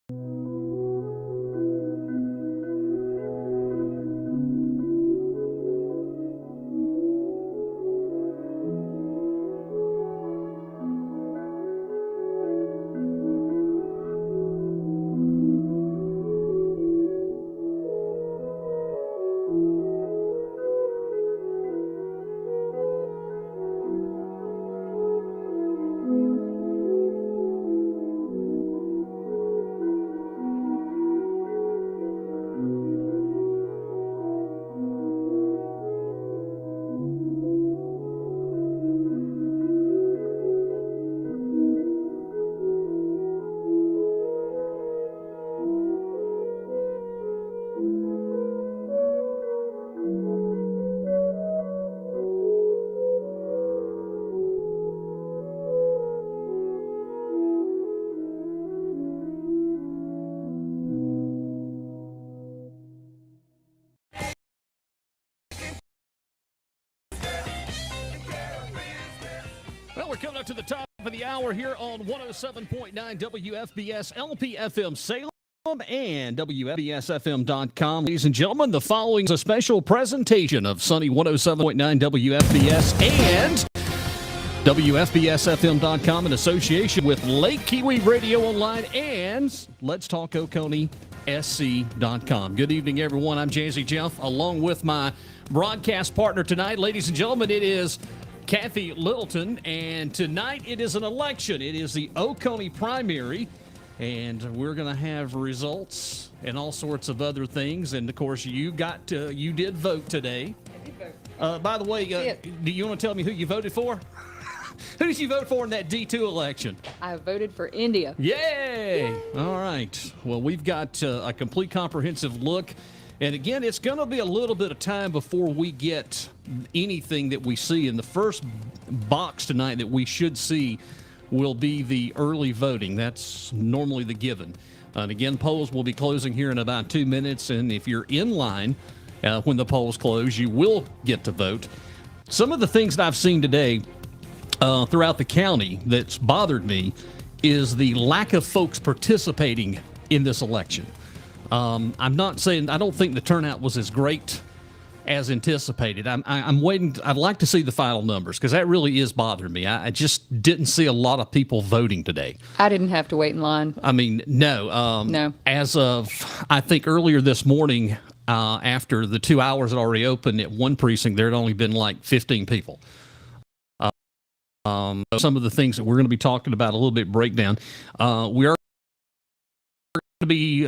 Well, we're coming up to the top of the hour here on 107.9 WFBS LPFM Salem and WFBSFM.com. Ladies and gentlemen, the following is a special presentation of Sunny 107.9 WFBS and WFBSFM.com in association with Lake Kiwi Radio Online and Let's Talk Oconee SC.com. Good evening, everyone. I'm Jazzy Jeff, along with my broadcast partner tonight. Ladies and gentlemen, it is Cathy Littleton, and tonight it is an election. It is the Oconee Primary, and we're going to have results and all sorts of other things. And of course, you did vote today. I did vote. By the way, do you want to tell me who you voted for? Who did you vote for in that D2 election? I voted for India. Yay! All right. Well, we've got a complete comprehensive look. And again, it's going to be a little bit of time before we get anything that we see. In the first box tonight that we should see will be the early voting. That's normally the given. And again, polls will be closing here in about 2 minutes. And if you're in line when the polls close, you will get to vote. Some of the things that I've seen today throughout the county that's bothered me is the lack of folks participating in this election. I'm not saying I don't think the turnout was as great as anticipated. I'm waiting. I'd like to see the final numbers because that really is bothering me. I just didn't see a lot of people voting today. I didn't have to wait in line. I mean, no. No. As of, I think earlier this morning, after the 2 hours had already opened at one precinct, there had only been like 15 people. Some of the things that we're going to be talking about a little bit breakdown. We are going to be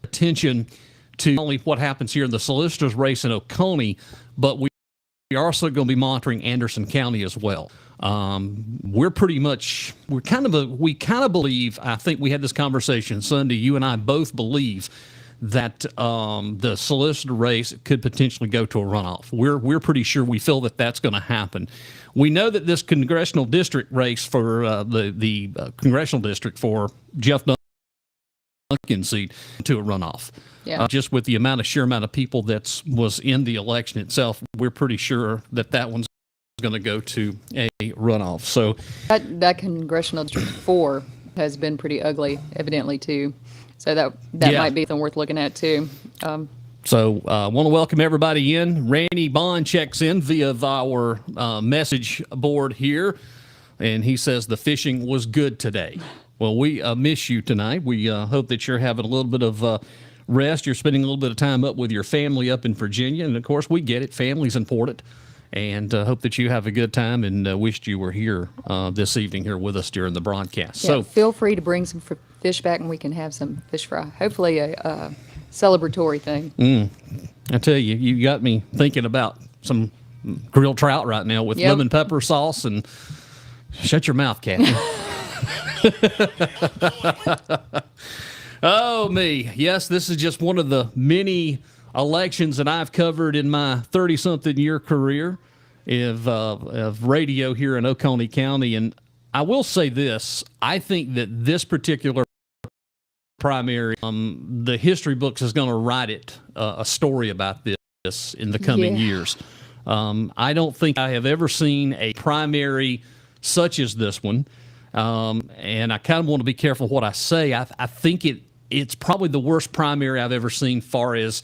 attention to not only what happens here in the solicitor's race in Oconee, but we are also going to be monitoring Anderson County as well. We kind of believe, I think we had this conversation Sunday, you and I both believe that the solicitor race could potentially go to a runoff. We're pretty sure we feel that that's going to happen. We know that this congressional district race for the congressional district for Jeff Duncan's seat to a runoff. Yeah. Just with the sheer amount of people that was in the election itself, we're pretty sure that one's going to go to a runoff. So that congressional district 4 has been pretty ugly, evidently too. So that might be something worth looking at too. So I want to welcome everybody in. Rannie Bond checks in via our message board here, and he says the fishing was good today. Well, we miss you tonight. We hope that you're having a little bit of rest. You're spending a little bit of time up with your family up in Virginia. And, of course, we get it. Family's important. And hope that you have a good time and wished you were here this evening here with us during the broadcast. Yeah, so feel free to bring some fish back and we can have some fish fry. Hopefully a celebratory thing. I tell you, you got me thinking about some grilled trout right now with lemon pepper sauce. And shut your mouth, Cathy. Oh, me. Yes, this is just one of the many elections that I've covered in my 30-something year career of radio here in Oconee County. And I will say this. I think that this particular primary, the history books is going to write a story about this in the coming years. I don't think I have ever seen a primary such as this one. And I kind of want to be careful what I say. I think it's probably the worst primary I've ever seen far as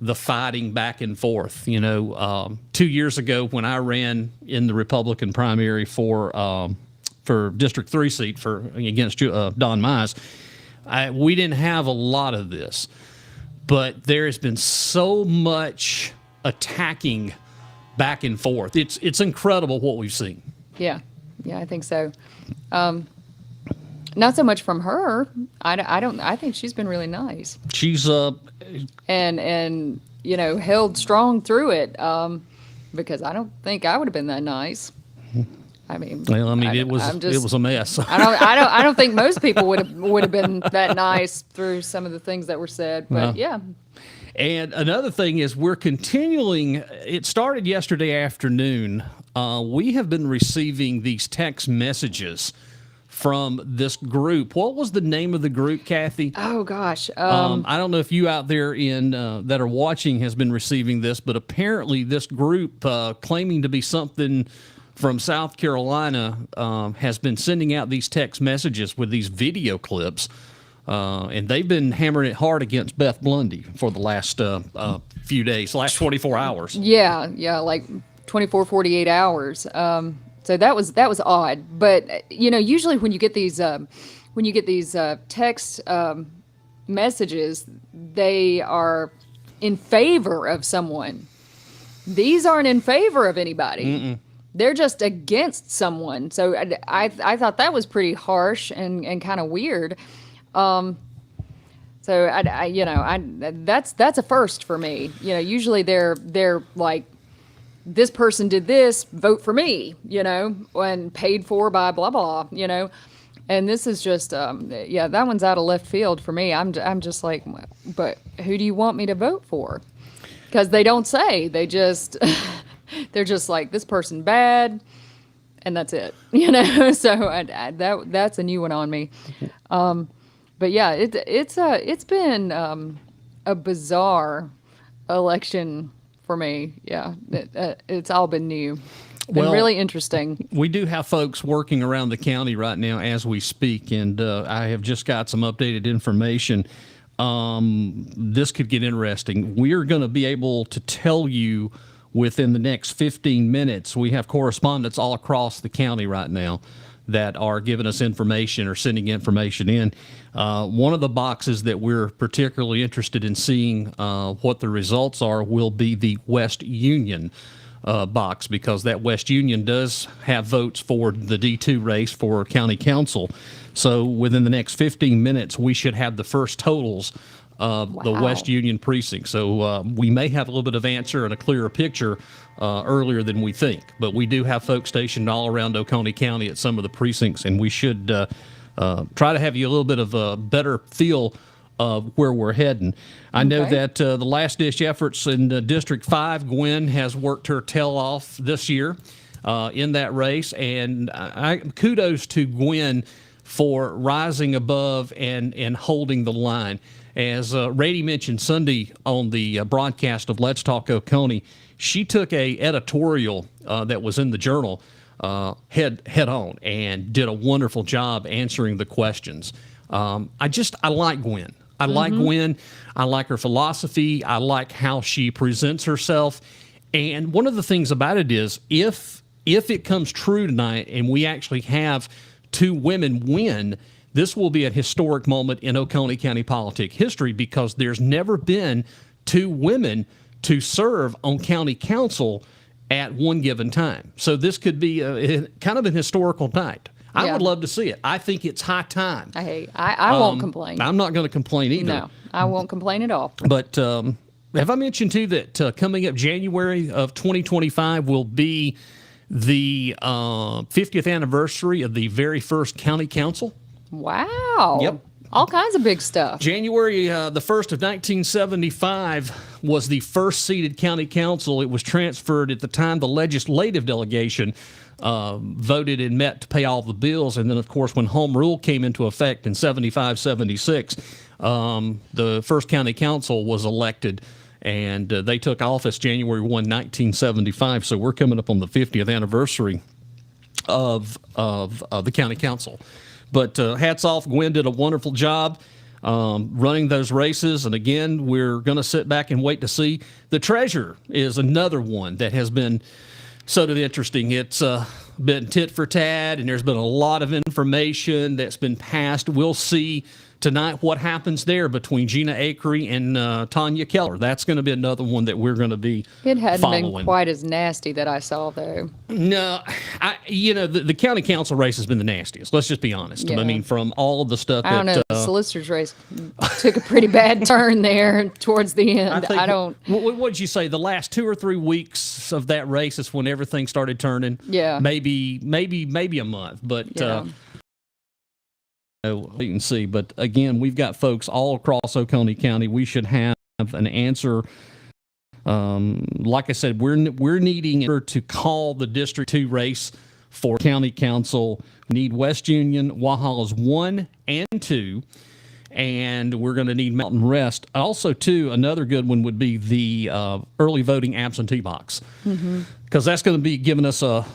the fighting back and forth. 2 years ago when I ran in the Republican primary for District 3 seat against Don Mize, we didn't have a lot of this. But there has been so much attacking back and forth. It's incredible what we've seen. Yeah, I think so. Not so much from her. I think she's been really nice. She's and held strong through it. Because I don't think I would have been that nice. it was a mess. I don't think most people would have been that nice through some of the things that were said. But yeah. And another thing is we're continuing. It started yesterday afternoon. We have been receiving these text messages from this group. What was the name of the group, Cathy? Oh gosh. I don't know if you out there that are watching has been receiving this, but apparently this group claiming to be something from South Carolina has been sending out these text messages with these video clips, and they've been hammering it hard against Beth Blundy for the last few days, last 24 hours. Yeah, like 24, 48 hours. So that was odd. But usually when you get these text messages, they are in favor of someone. These aren't in favor of anybody. Mm-mm. They're just against someone. So I thought that was pretty harsh and kind of weird. So that's a first for me. Usually they're like, this person did this, vote for me, and paid for by blah blah, And this is just that one's out of left field for me. I'm just like, but who do you want me to vote for? Because they don't say. They just they're just like, this person bad, and that's it, So that's a new one on me. But yeah, it's been a bizarre election for me. Yeah, it's all been new. Been really interesting. We do have folks working around the county right now as we speak, and I have just got some updated information. This could get interesting. We're going to be able to tell you within the next 15 minutes. We have correspondents all across the county right now that are giving us information or sending information in. One of the boxes that we're particularly interested in seeing what the results are will be the West Union box, because that West Union does have votes for the D2 race for county council. So within the next 15 minutes, we should have the first totals of the West Union precinct. So we may have a little bit of answer and a clearer picture earlier than we think. But we do have folks stationed all around Oconee County at some of the precincts, and we should try to have you a little bit of a better feel of where we're heading. I know that the last-ditch efforts in District 5, Gwen has worked her tail off this year in that race, and kudos to Gwen for rising above and holding the line. As Rannie mentioned Sunday on the broadcast of Let's Talk Oconee, she took a editorial that was in the Journal head on and did a wonderful job answering the questions. I like Gwen. I like Gwen. I like her philosophy. I like how she presents herself. And one of the things about it is if it comes true tonight and we actually have two women win, this will be a historic moment in Oconee County politic history, because there's never been two women to serve on county council at one given time. So this could be kind of an historical night. I would love to see it. I think it's high time. I won't complain. I'm not going to complain either. No, I won't complain at all. But have I mentioned, too, that coming up January of 2025 will be the 50th anniversary of the very first county council? Wow. Yep. All kinds of big stuff. January the 1st of 1975 was the first seated county council. It was transferred at the time. The legislative delegation voted and met to pay all the bills. And then, of course, when home rule came into effect in 75, 76, the first county council was elected, and they took office January 1, 1975. So we're coming up on the 50th anniversary of the county council. But hats off, Gwen did a wonderful job. running those races. And again, we're going to sit back and wait to see. The treasurer is another one that has been sort of interesting. It's been tit for tat, and there's been a lot of information that's been passed. We'll see tonight what happens there between Gina Akery and Tanya Keller. That's going to be another one that we're going to be It hadn't following. been quite as nasty that I saw, though. No, the county council race has been the nastiest. Let's just be honest. Yeah. I mean, from all of the stuff I don't know. that The solicitor's race took a pretty bad turn there towards the end. I don't. What did you say? The last 2 or 3 weeks of that race is when everything started turning. Yeah. Maybe a month, but. Yeah. Wait and see. But again, we've got folks all across Oconee County. We should have an answer. Like I said, we're needing to call the District 2 race for County Council. We need West Union, Wahalas 1 and 2, and we're going to need Mountain Rest. Also, too, another good one would be the early voting absentee box, because that's going to be giving us a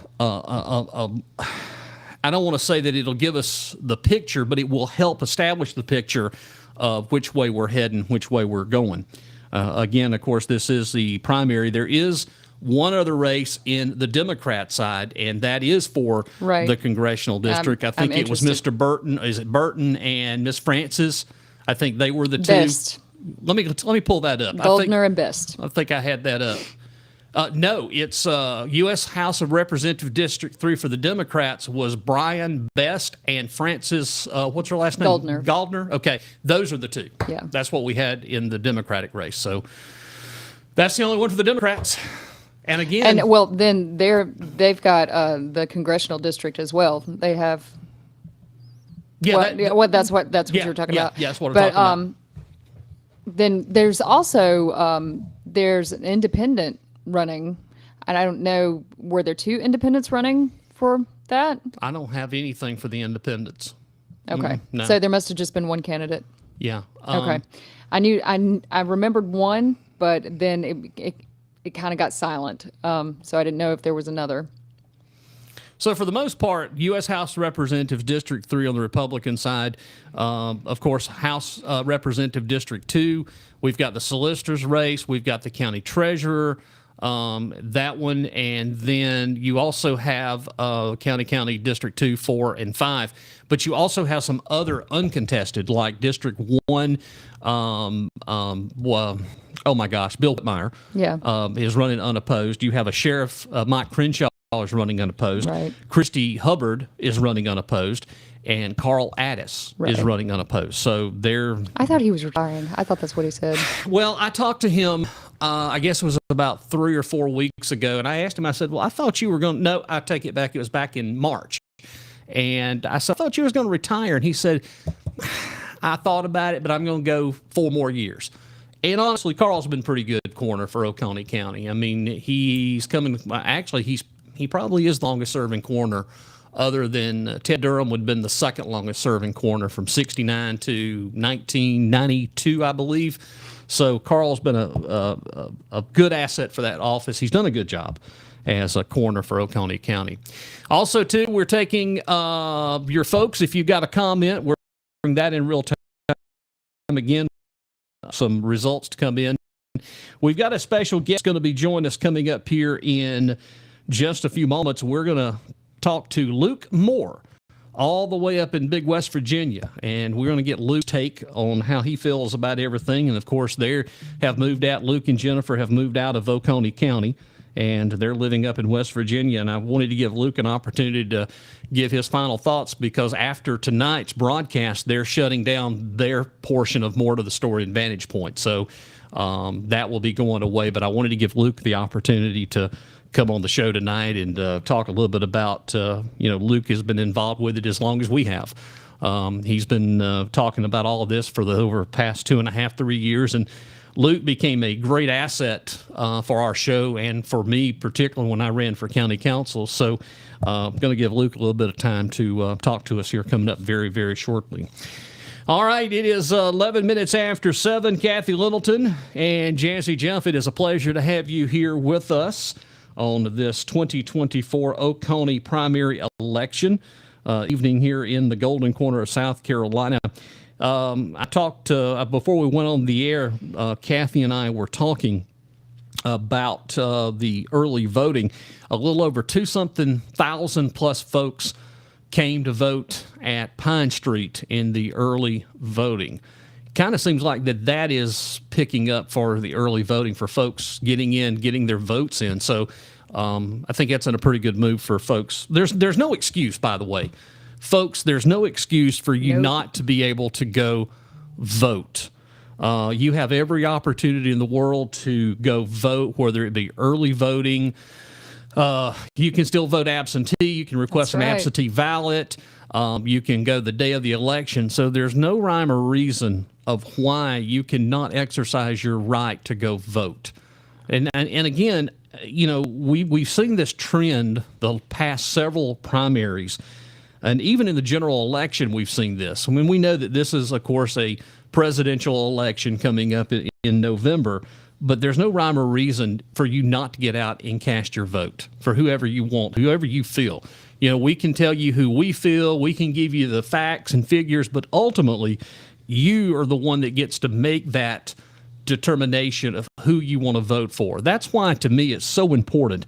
I don't want to say that it'll give us the picture, but it will help establish the picture of which way we're heading, which way we're going. Again, of course, this is the primary. There is one other race in the Democrat side, and that is for the congressional district. I think it was Mr. Burton. Is it Burton and Miss Francis? I think they were the two. Best. Let me pull that up. Goldner and Best. I think I had that up. No, it's U.S. House of Representative District 3 for the Democrats was Brian Best and Francis, what's her last name? Goldner. Okay, those are the two. Yeah. That's what we had in the Democratic race. So that's the only one for the Democrats. And again. And, well, then they've got the congressional district as well. They have. Yeah. That's what you're talking about. Yeah, that's what I'm talking about. Then there's also there's an independent running, and I don't know, were there 2 independents running for that? I don't have anything for the independents. Okay. No. So there must have just been one candidate. Yeah. Okay. I remembered one, but then it kind of got silent. So I didn't know if there was another. So for the most part, U.S. House of Representatives District 3 on the Republican side, of course, House Representative District 2, we've got the solicitor's race, we've got the county treasurer, that one, and then you also have County District 2, 4, and 5. But you also have some other uncontested, like District 1, oh my gosh, Bill Whitmire is running unopposed. You have a Sheriff, Mike Crenshaw, is running unopposed. Right. Christy Hubbard is running unopposed. And Carl Addis is running unopposed. So they're... I thought he was retiring. I thought that's what he said. Well, I talked to him, I guess it was about 3 or 4 weeks ago, and I asked him, I said, well, I thought you were going to... No, I take it back. It was back in March. And I said, I thought you was going to retire. And he said, I thought about it, but I'm going to go 4 more years. And honestly, Carl's been pretty good corner for Oconee County. I mean, he's coming... Actually, he probably is the longest-serving corner, other than Ted Durham would have been the second longest serving corner from 69 to 1992, I believe. So Carl's been a good asset for that office. He's done a good job as a corner for Oconee County. Also, too, we're taking your folks. If you've got a comment, we're doing that in real time. Again, some results to come in. We've got a special guest going to be joining us coming up here in just a few moments. We're going to talk to Luke Moore, all the way up in Big West Virginia, and we're going to get Luke's take on how he feels about everything. And of course, they have moved out. Luke and Jennifer have moved out of Oconee County, and they're living up in West Virginia. And I wanted to give Luke an opportunity to give his final thoughts, because after tonight's broadcast, they're shutting down their portion of More to the Story and Vantage Point. So that will be going away. But I wanted to give Luke the opportunity to come on the show tonight and talk a little bit about, Luke has been involved with it as long as we have. He's been talking about all of this for the over past 2.5, 3 years. And Luke became a great asset for our show and for me, particularly when I ran for county council. So I'm going to give Luke a little bit of time to talk to us here coming up very, very shortly. All right, it is 11 minutes after 7. Cathy Littleton and Jazzy Jeff, it is a pleasure to have you here with us on this 2024 Oconee primary election evening here in the Golden Corner of South Carolina. I talked before we went on the air. Cathy and I were talking about the early voting. A little over 2,000 plus folks came to vote at Pine Street in the early voting. Kind of seems like that is picking up for the early voting for folks getting their votes in. So I think that's in a pretty good move for folks. There's no excuse, by the way, folks. There's no excuse for you not to be able to go vote. You have every opportunity in the world to go vote, whether it be early voting. You can still vote absentee. You can request an absentee ballot. You can go the day of the election. So there's no rhyme or reason of why you cannot exercise your right to go vote. And again, we've seen this trend the past several primaries, and even in the general election, we've seen this. I mean, we know that this is, of course, a presidential election coming up in November, but there's no rhyme or reason for you not to get out and cast your vote for whoever you want, whoever you feel. We can tell you who we feel, we can give you the facts and figures, but ultimately, you are the one that gets to make that determination of who you want to vote for. That's why, to me, it's so important,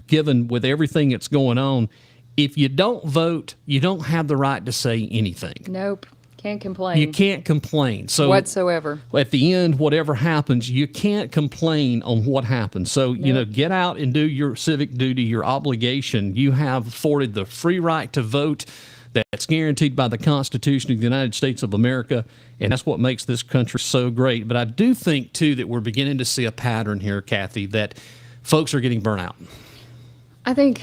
given with everything that's going on. If you don't vote, you don't have the right to say anything. Nope. Can't complain. You can't complain. So whatsoever. At the end, whatever happens, you can't complain on what happened. So, get out and do your civic duty, your obligation. You have afforded the free right to vote that's guaranteed by the Constitution of the United States of America, and that's what makes this country so great. But I do think, too, that we're beginning to see a pattern here, Cathy, that folks are getting burnt out. I think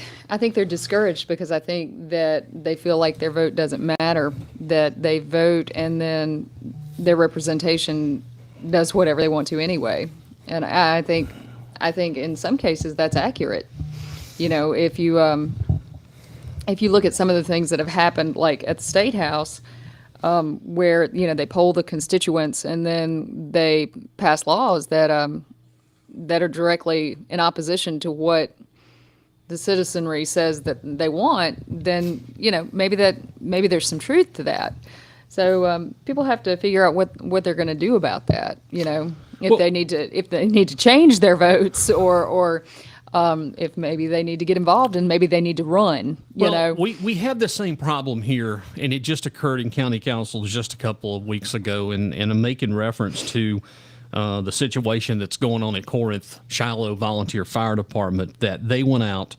they're discouraged because I think that they feel like their vote doesn't matter, that they vote and then their representation does whatever they want to anyway. And I think in some cases that's accurate. If you look at some of the things that have happened, like at the State House, where they poll the constituents and then they pass laws that are directly in opposition to what the citizenry says that they want, then maybe there's some truth to that. So people have to figure out what they're going to do about that. If they need to change their votes or if maybe they need to get involved and maybe they need to run. We have the same problem here, and it just occurred in county council just a couple of weeks ago, and I'm making reference to the situation that's going on at Corinth Shiloh Volunteer Fire Department, that they went out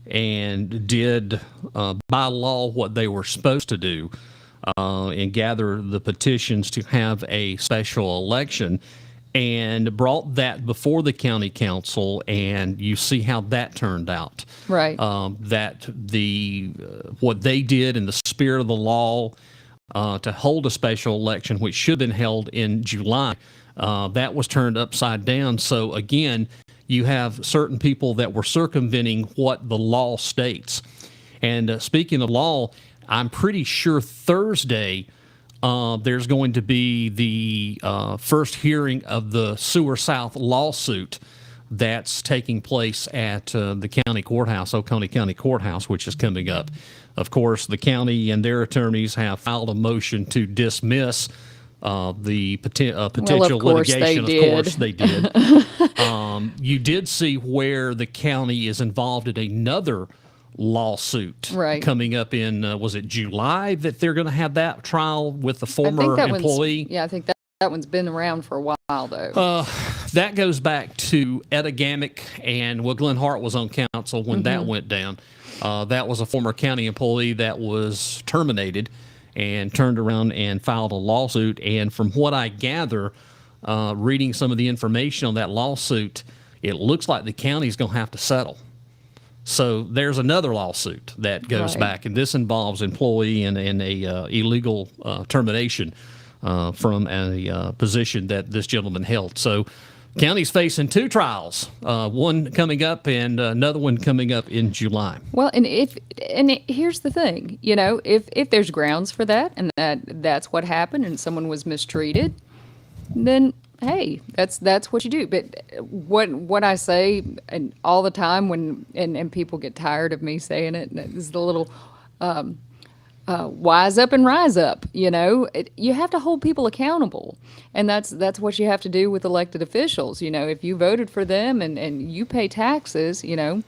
and did by law what they were supposed to do and gather the petitions to have a special election, and brought that before the county council, and you see how that turned out. Right. That what they did in the spirit of the law to hold a special election, which should have been held in July, that was turned upside down. So again, you have certain people that were circumventing what the law states. And speaking of law, I'm pretty sure Thursday there's going to be the first hearing of the Sewer South lawsuit that's taking place at the county courthouse, Oconee County Courthouse, which is coming up. Of course, the county and their attorneys have filed a motion to dismiss the potential litigation. Of course they did. You did see where the county is involved in another lawsuit coming up in, was it July, that they're going to have that trial with the former employee? I think that one's been around for a while, though. That goes back to Etta Gamick, and Glenn Hart was on council when that went down. That was a former county employee that was terminated and turned around and filed a lawsuit. And from what I gather, reading some of the information on that lawsuit, it looks like the county's going to have to settle. So there's another lawsuit that goes back, and this involves employee and a illegal termination from a position that this gentleman held. So county's facing two trials, one coming up and another one coming up in July. Well, here's the thing, if there's grounds for that and that's what happened and someone was mistreated, then hey, that's what you do. But what I say and all the time when people get tired of me saying it, is the little wise up and rise up. You have to hold people accountable, and that's what you have to do with elected officials. If you voted for them and you pay taxes, and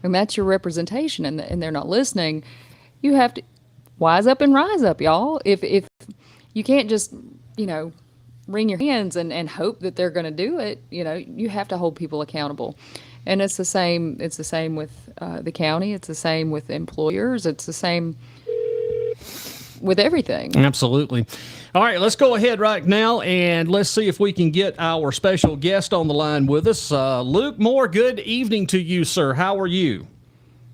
that's your representation, and they're not listening, you have to wise up and rise up, y'all. If you can't just wring your hands and hope that they're going to do it, you have to hold people accountable. And it's the same with the county. It's the same with employers. It's the same with everything. Absolutely. All right, let's go ahead right now and let's see if we can get our special guest on the line with us. Luke Moore, good evening to you, sir. How are you?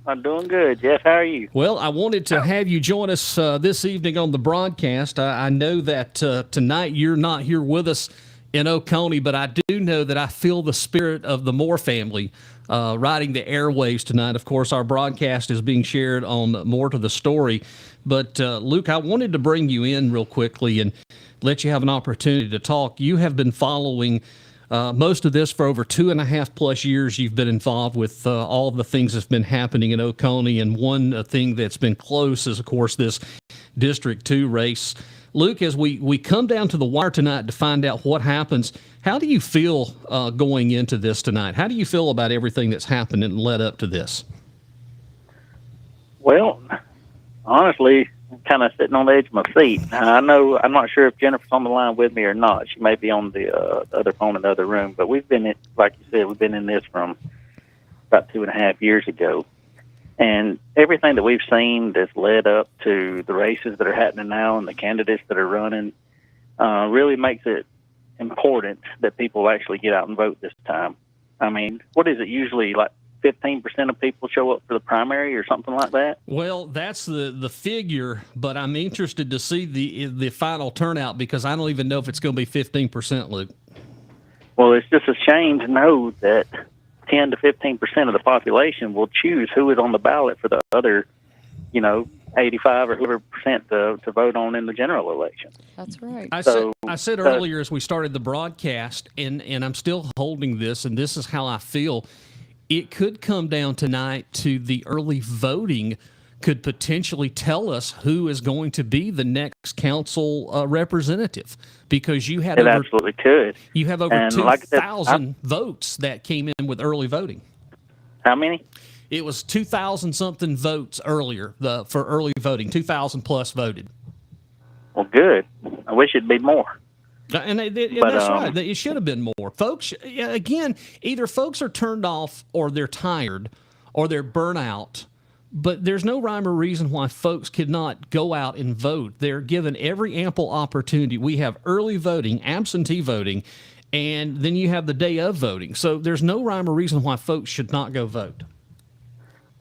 I'm doing good, Jeff. How are you? Well, I wanted to have you join us this evening on the broadcast. I know that tonight you're not here with us in Oconee, but I do know that I feel the spirit of the Moore family riding the airwaves tonight. Of course, our broadcast is being shared on More to the Story. But, Luke, I wanted to bring you in real quickly and let you have an opportunity to talk. You have been following most of this for over 2.5+ years. You've been involved with all of the things that's been happening in Oconee, and one thing that's been close is, of course, this District 2 race. Luke, as we come down to the wire tonight to find out what happens, how do you feel going into this tonight? How do you feel about everything that's happened and led up to this? Well, honestly, I'm kind of sitting on the edge of my seat. I'm not sure if Jennifer's on the line with me or not. She may be on the other phone in the other room, but we've been, like you said, we've been in this from about 2.5 years ago. And everything that we've seen that's led up to the races that are happening now and the candidates that are running really makes it important that people actually get out and vote this time. I mean, what is it usually, like 15% of people show up for the primary or something like that? Well, that's the figure, but I'm interested to see the final turnout because I don't even know if it's going to be 15%, Luke. Well, it's just a shame to know that 10 to 15% of the population will choose who is on the ballot for the other, 85 or whatever percent to vote on in the general election. That's right. I said earlier as we started the broadcast, and I'm still holding this, and this is how I feel. It could come down tonight to the early voting could potentially tell us who is going to be the next council representative, because you had absolutely could. You have over 2,000 votes that came in with early voting. How many? It was 2,000 something votes earlier for early voting. 2,000 plus voted. Well, good. I wish it'd be more. And that's right. It should have been more. Folks, again, either folks are turned off or they're tired or they're burnt out. But there's no rhyme or reason why folks could not go out and vote. They're given every ample opportunity. We have early voting, absentee voting, and then you have the day of voting. So there's no rhyme or reason why folks should not go vote.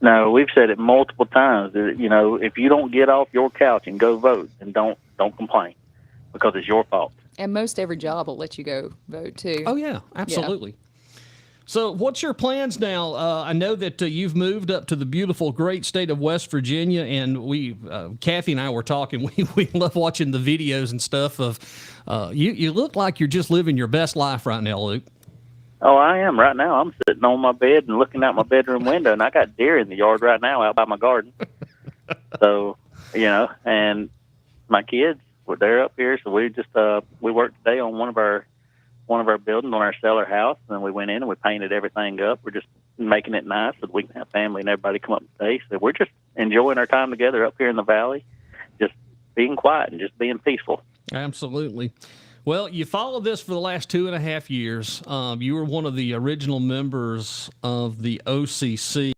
No, we've said it multiple times. If you don't get off your couch and go vote, then don't complain, because it's your fault. And most every job will let you go vote too. Oh yeah, absolutely. Yeah. So what's your plans now? I know that you've moved up to the beautiful, great state of West Virginia, and Cathy and I were talking. We love watching the videos and stuff of you look like you're just living your best life right now, Luke. Oh, I am right now. I'm sitting on my bed and looking out my bedroom window, and I got deer in the yard right now out by my garden. So, and my kids, they're up here. So we worked today on one of our buildings on our cellar house, and then we went in and we painted everything up. We're just making it nice so that we can have family and everybody come up and stay. So we're just enjoying our time together up here in the valley, just being quiet and just being peaceful. Absolutely. Well, you followed this for the last 2.5 years. You were one of the original members of the OCC,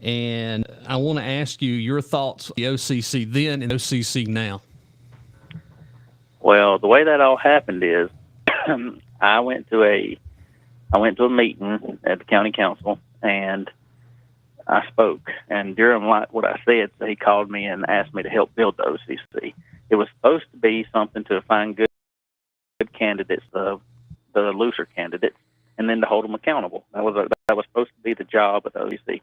and I want to ask you your thoughts on the OCC then and OCC now. Well, the way that all happened is I went to a meeting at the county council, and I spoke. And during what I said, he called me and asked me to help build the OCC. It was supposed to be something to find good candidates, the looser candidates, and then to hold them accountable. That was supposed to be the job of the OCC,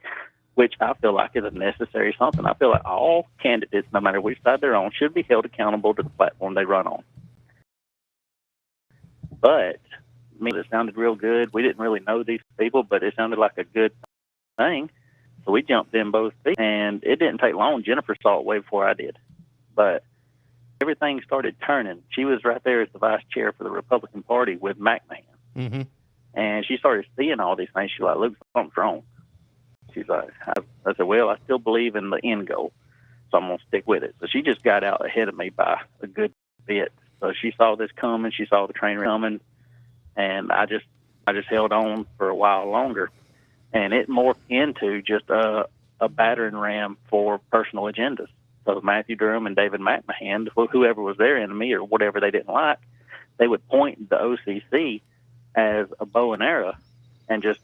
which I feel like is a necessary something. I feel like all candidates, no matter which side they're on, should be held accountable to the platform they run on. But it sounded real good. We didn't really know these people, but it sounded like a good thing. So we jumped in both feet, and it didn't take long. Jennifer saw it way before I did. But everything started turning. She was right there as the vice chair for the Republican Party with McMahon. Mm-hmm. And she started seeing all these things. She's like, "Luke, something's wrong." She's like, I said, "Well, I still believe in the end goal, so I'm going to stick with it." So she just got out ahead of me by a good bit. So she saw this coming. She saw the train coming. And I just held on for a while longer. And it morphed into just a battering ram for personal agendas. So Matthew Durham and David McMahon, whoever was their enemy or whatever they didn't like, they would point the OCC as a bow and arrow and just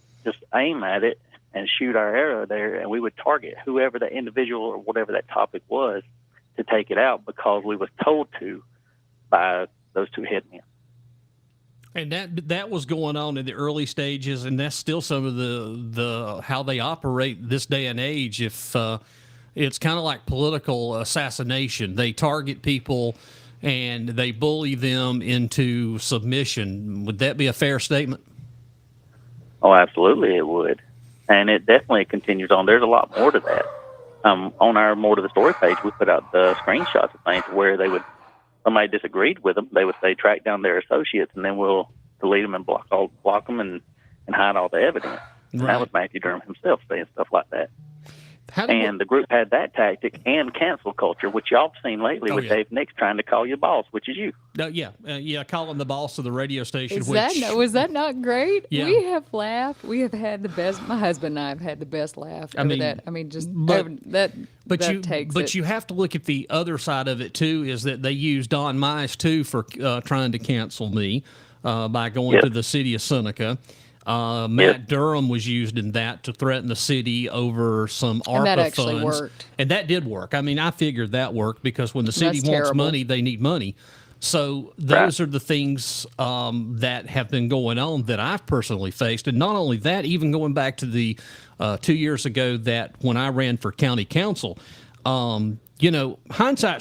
aim at it and shoot our arrow there, and we would target whoever that individual or whatever that topic was to take it out because we was told to by those two headmen. And that was going on in the early stages, and that's still some of the how they operate this day and age. If it's kind of like political assassination, they target people and they bully them into submission. Would that be a fair statement? Oh, absolutely, it would, and it definitely continues on. There's a lot more to that. On our More to the Story page, we put out the screenshots of things where somebody disagreed with them, they would say track down their associates, and then we'll delete them and block them and hide all the evidence. And that was Matthew Durham himself saying stuff like that. And the group had that tactic and cancel culture, which y'all have seen lately with Dave Nix trying to call you boss, which is you. Calling the boss of the radio station. Was that not great? Yeah. We have laughed. We have had the best. My husband and I have had the best laugh over that. I mean, But you have to look at the other side of it too. Is that they used Don Mize too for trying to cancel me by going to the city of Seneca. Matt Durham was used in that to threaten the city over some ARPA and that actually funds. Worked. And that did work. I mean, I figured that worked because when the city wants money, they need money. So those are the things that have been going on that I've personally faced. And not only that, even going back to the 2 years ago that when I ran for county council, hindsight's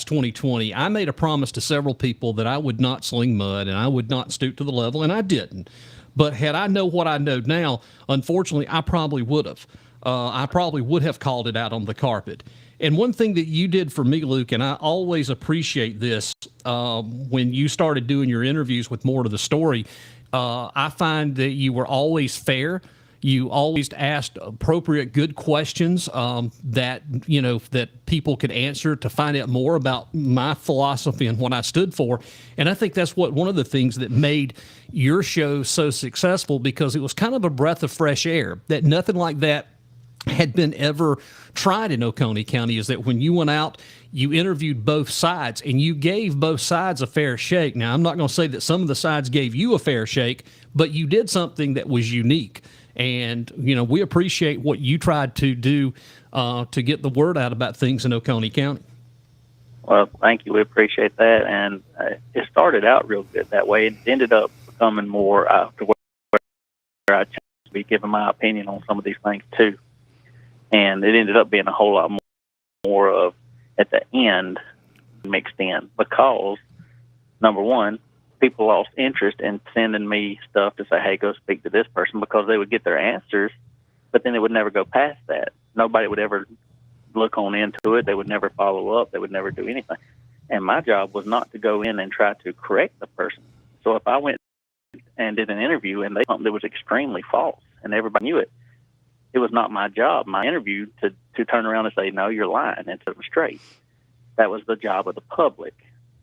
2020. I made a promise to several people that I would not sling mud and I would not stoop to the level, and I didn't. But had I know what I know now, unfortunately, I probably would have. I probably would have called it out on the carpet. And one thing that you did for me, Luke, and I always appreciate this when you started doing your interviews with More to the Story, I find that you were always fair. You always asked appropriate, good questions that people could answer to find out more about my philosophy and what I stood for. And I think that's one of the things that made your show so successful, because it was kind of a breath of fresh air. That nothing like that had been ever tried in Oconee County. Is that when you went out, you interviewed both sides and you gave both sides a fair shake. Now, I'm not going to say that some of the sides gave you a fair shake, but you did something that was unique. And, we appreciate what you tried to do to get the word out about things in Oconee County. Well, thank you. We appreciate that. And it started out real good that way. It ended up becoming more to where I chose to be giving my opinion on some of these things, too. And it ended up being a whole lot more of, at the end, mixed in. Because, number one, people lost interest in sending me stuff to say, hey, go speak to this person, because they would get their answers, but then it would never go past that. Nobody would ever look on into it. They would never follow up. They would never do anything. And my job was not to go in and try to correct the person. So if I went and did an interview and they thought it was extremely false and everybody knew it, it was not my job, my interview, to turn around and say, no, you're lying, and set them straight. That was the job of the public.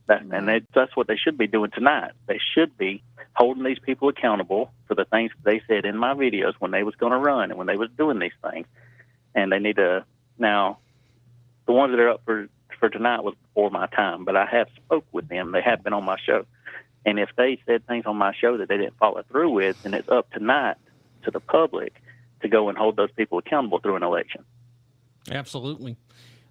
That's what they should be doing tonight. They should be holding these people accountable for the things they said in my videos when they was going to run and when they was doing these things. And they need to, now, the ones that are up for tonight was before my time, but I have spoke with them. They have been on my show. And if they said things on my show that they didn't follow through with, then it's up tonight to the public to go and hold those people accountable through an election. Absolutely.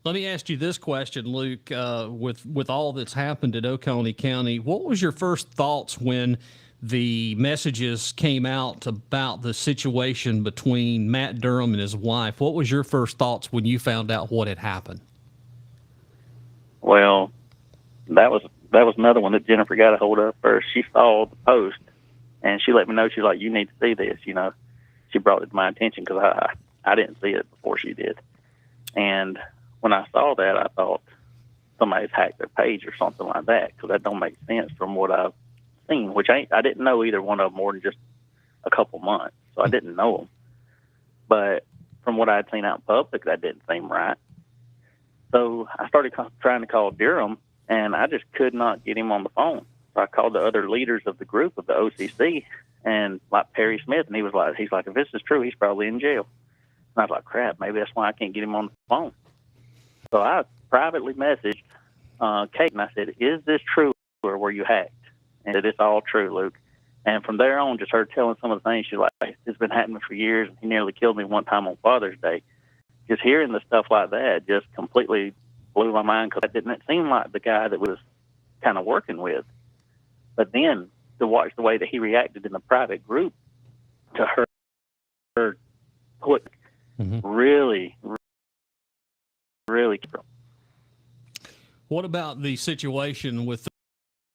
Let me ask you this question, Luke. With all that's happened at Oconee County, what was your first thoughts when the messages came out about the situation between Matt Durham and his wife? What was your first thoughts when you found out what had happened? Well, that was another one that Jennifer got a hold of first. She saw the post, and she let me know. She's like, you need to see this, She brought it to my attention because I I didn't see it before she did. And when I saw that, I thought somebody's hacked their page or something like that, because that don't make sense from what I've seen, which I didn't know either one of them more than just a couple months, so I didn't know them. But from what I had seen out in public, that didn't seem right. So I started trying to call Durham, and I just could not get him on the phone. So I called the other leaders of the group of the OCC, and like Perry Smith, and he's like, if this is true, he's probably in jail. And I was like, crap, maybe that's why I can't get him on the phone. So I privately messaged Kate, and I said, is this true, or were you hacked? And said, it's all true, Luke. And from there on, just her telling some of the things, she's like, it's been happening for years, and he nearly killed me one time on Father's Day. Just hearing the stuff like that just completely blew my mind, because that didn't seem like the guy that was kind of working with. But then to watch the way that he reacted in the private group to her put really. What about the situation with the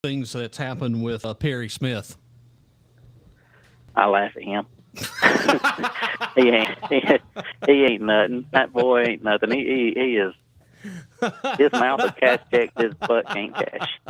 things that's happened with Perry Smith? I laugh at him. he ain't nothing. That boy ain't nothing. He is. His mouth is cash checks, his butt can't cash.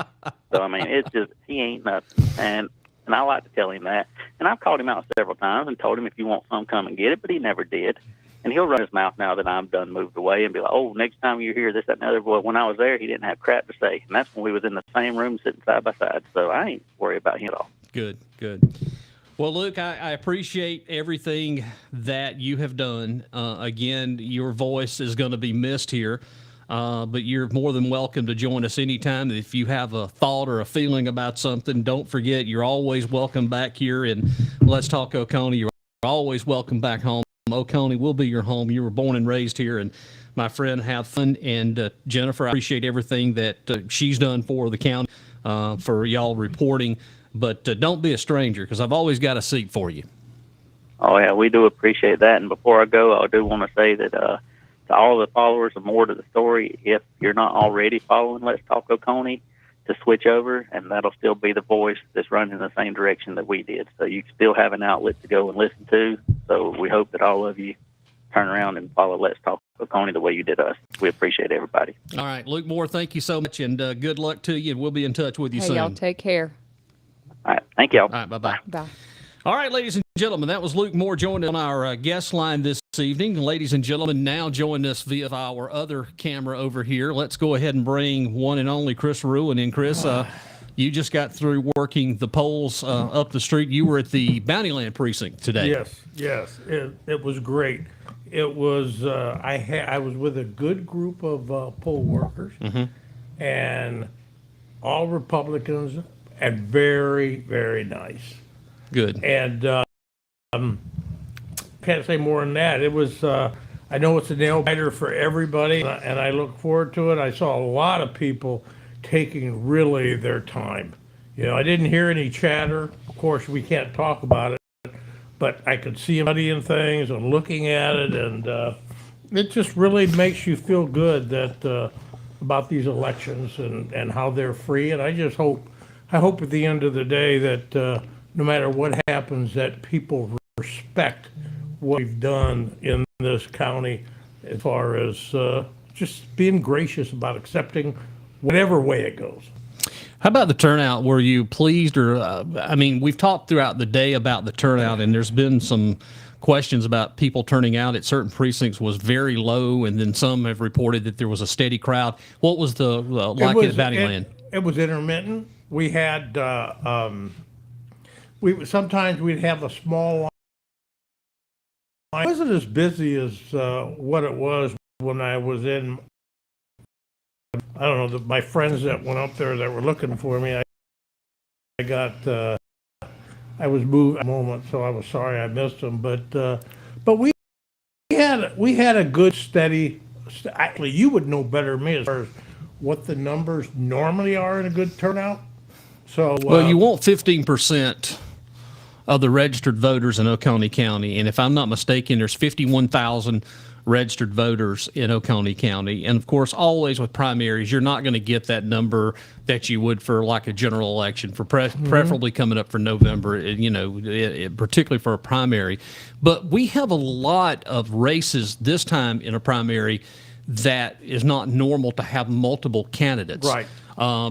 So I mean, it's just, he ain't nothing. And I like to tell him that. And I've called him out several times and told him, if you want some, come and get it. But he never did. And he'll run his mouth now that I'm done, moved away, and be like, oh, next time you're here, this, that, and the other. Boy, when I was there, he didn't have crap to say. And that's when we was in the same room sitting side by side. So I ain't worried about him at all. Good, good. Well, Luke, I appreciate everything that you have done. Again, your voice is going to be missed here, but you're more than welcome to join us anytime. If you have a thought or a feeling about something, don't forget, you're always welcome back here. And Let's Talk Oconee. You're always welcome back home. Oconee will be your home. You were born and raised here. And my friend, have fun. And Jennifer, I appreciate everything that she's done for the county, for y'all reporting. But don't be a stranger, because I've always got a seat for you. Oh, yeah, we do appreciate that. And before I go, I do want to say that to all the followers of More to the Story, if you're not already following Let's Talk Oconee, to switch over, and that'll still be the voice that's running in the same direction that we did. So you still have an outlet to go and listen to. So we hope that all of you turn around and follow Let's Talk Oconee the way you did us. We appreciate everybody. All right, Luke Moore, thank you so much, and good luck to you, and we'll be in touch with you soon. Hey, y'all take care. All right, thank y'all. All right, bye-bye. Bye. All right, ladies and gentlemen, that was Luke Moore joined on our guest line this evening. Ladies and gentlemen, now join us via our other camera over here. Let's go ahead and bring one and only Chris Ruin in. Chris, you just got through working the polls up the street. You were at the Bountyland precinct today. Yes, it was great. It was I was with a good group of poll workers, and all Republicans, and very, very nice. Good. And can't say more than that. It was, I know it's a nail biter for everybody, and I look forward to it. I saw a lot of people taking really their time. You know, I didn't hear any chatter. Of course, we can't talk about it, but I could see them studying things and looking at it, and it just really makes you feel good that about these elections and how they're free. And I hope at the end of the day that no matter what happens, that people respect what we've done in this county as far as just being gracious about accepting whatever way it goes. How about the turnout? Were you pleased, or I mean, we've talked throughout the day about the turnout, and there's been some questions about people turning out at certain precincts was very low, and then some have reported that there was a steady crowd. What was the like at Bountyland? It was intermittent. We had sometimes we'd have a small line. It wasn't as busy as what it was when I was in. I don't know, my friends that went up there that were looking for me, I was moved at the moment, so I was sorry I missed them. But we had a good steady. Actually, you would know better than me as far as what the numbers normally are in a good turnout. So well, you want 15% of the registered voters in Oconee County, and if I'm not mistaken, there's 51,000 registered voters in Oconee County. And of course, always with primaries, you're not going to get that number that you would for like a general election, for preferably coming up for November, particularly for a primary. But we have a lot of races this time in a primary that is not normal to have multiple candidates. Right.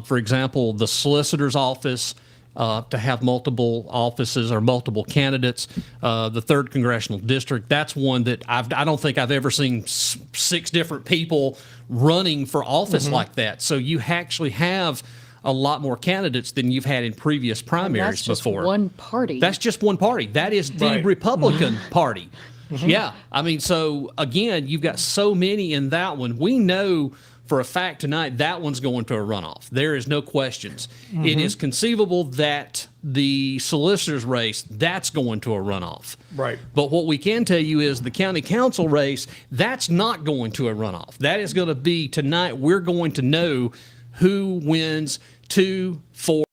For example, the solicitor's office, to have multiple offices or multiple candidates. The 3rd Congressional District, that's one that I don't think I've ever seen 6 different people running for office like that. So you actually have a lot more candidates than you've had in previous primaries That's just before. one party. That's just one party. That is the Right. Republican Party. Yeah. I mean, so again, you've got so many in that one. We know for a fact tonight that one's going to a runoff. There is no questions. It is conceivable that the solicitor's race, that's going to a runoff. Right. But what we can tell you is the county council race, that's not going to a runoff. That is going to be tonight. We're going to know who wins 2, 4,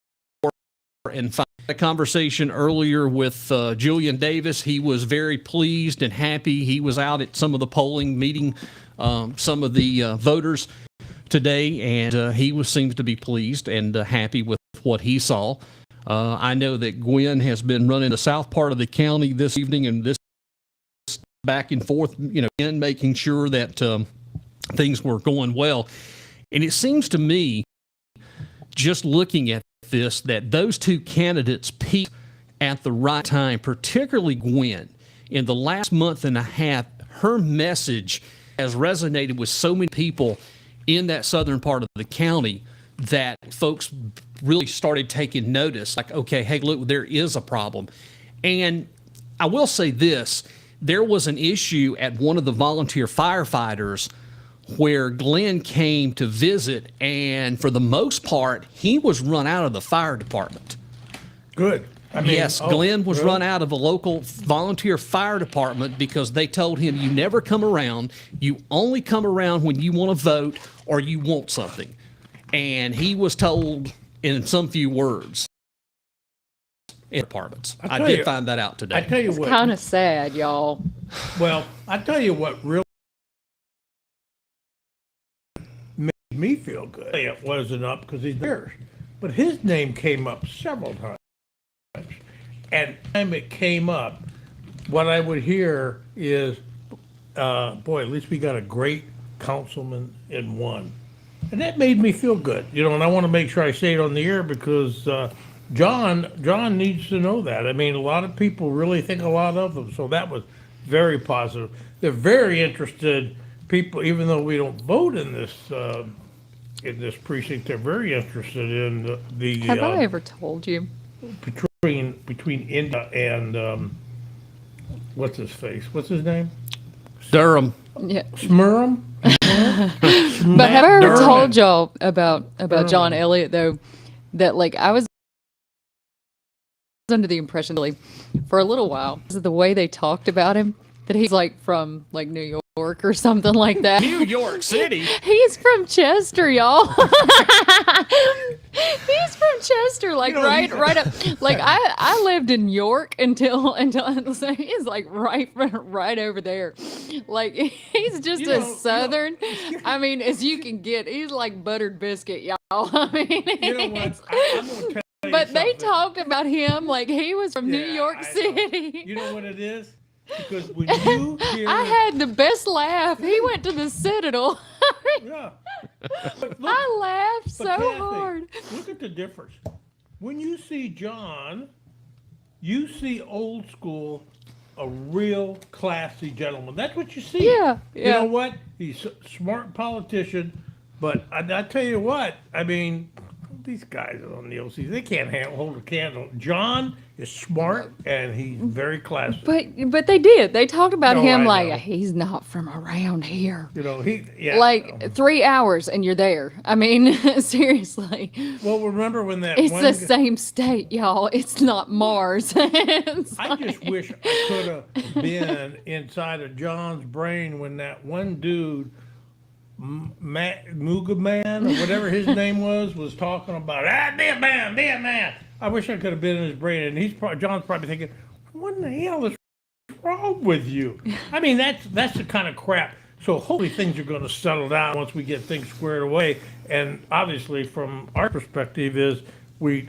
and 5. A conversation earlier with Julian Davis. He was very pleased and happy. He was out at some of the polling, meeting some of the voters today, and he seems to be pleased and happy with what he saw. I know that Gwen has been running the south part of the county this evening, and this back and forth, in making sure that things were going well. And it seems to me, just looking at this, that those 2 candidates peaked at the right time, particularly Gwen. In the last month and a half, her message has resonated with so many people in that southern part of the county that folks really started taking notice, like, okay, hey, look, there is a problem. And I will say this, there was an issue at one of the volunteer firefighters where Glenn came to visit, and for the most part, he was run out of the fire department. Good. I mean, Yes, Glenn was run out of a local volunteer fire department because they told him, you never come around. You only come around when you want to vote or you want something. And he was told in some few words in departments. I did find that out today. I tell you It's what. kind of sad, y'all. Well, I tell you what really made me feel good. It wasn't up because he's there, but his name came up several times. And time it came up, what I would hear is, boy, at least we got a great councilman in one. And that made me feel good, and I want to make sure I say it on the air because John needs to know that. I mean, a lot of people really think a lot of them, so that was very positive. They're very interested people, even though we don't vote in this precinct, they're very interested in the Have I ever told you? between India and what's his face? What's his name? Durham. Yeah. Smurram? But have I ever told y'all about John Elliott though, that like I was under the impression really for a little while, the way they talked about him, that he's like from like New York or something like that. New York City. He's from Chester, y'all. He's from Chester, like right up. Like I lived in York until he's like right over there. Like he's just as southern. I mean, as you can get. He's like buttered biscuit, y'all. I mean, You know what? I'm gonna tell you but they something. talked about him like he was from New Yeah, York I know. City. You know what it is? Because when you hear, I had the best laugh. He went to the Citadel. yeah. But look, I laughed but so Cathy, hard. Look at the difference. When you see John, you see old school, a real classy gentleman. That's what you see. Yeah, You yeah. know what? He's a smart politician, but I tell you what, I mean, these guys on the OC, they can't hold a candle. John is smart and he's very classy. But they did. They talked about No, him I like know. he's not from around here. Yeah. Like 3 hours and you're there. I mean, seriously. Well, remember when that It's one the guy- same state, y'all. It's not Mars. It's I just like- wish I could have been inside of John's brain when that one dude, Muga Man, or whatever his name was talking about, damn man. I wish I could have been in his brain, and John's probably thinking, what in the hell is wrong with you? I mean, that's the kind of crap. So hopefully things are going to settle down once we get things squared away. And obviously, from our perspective, is we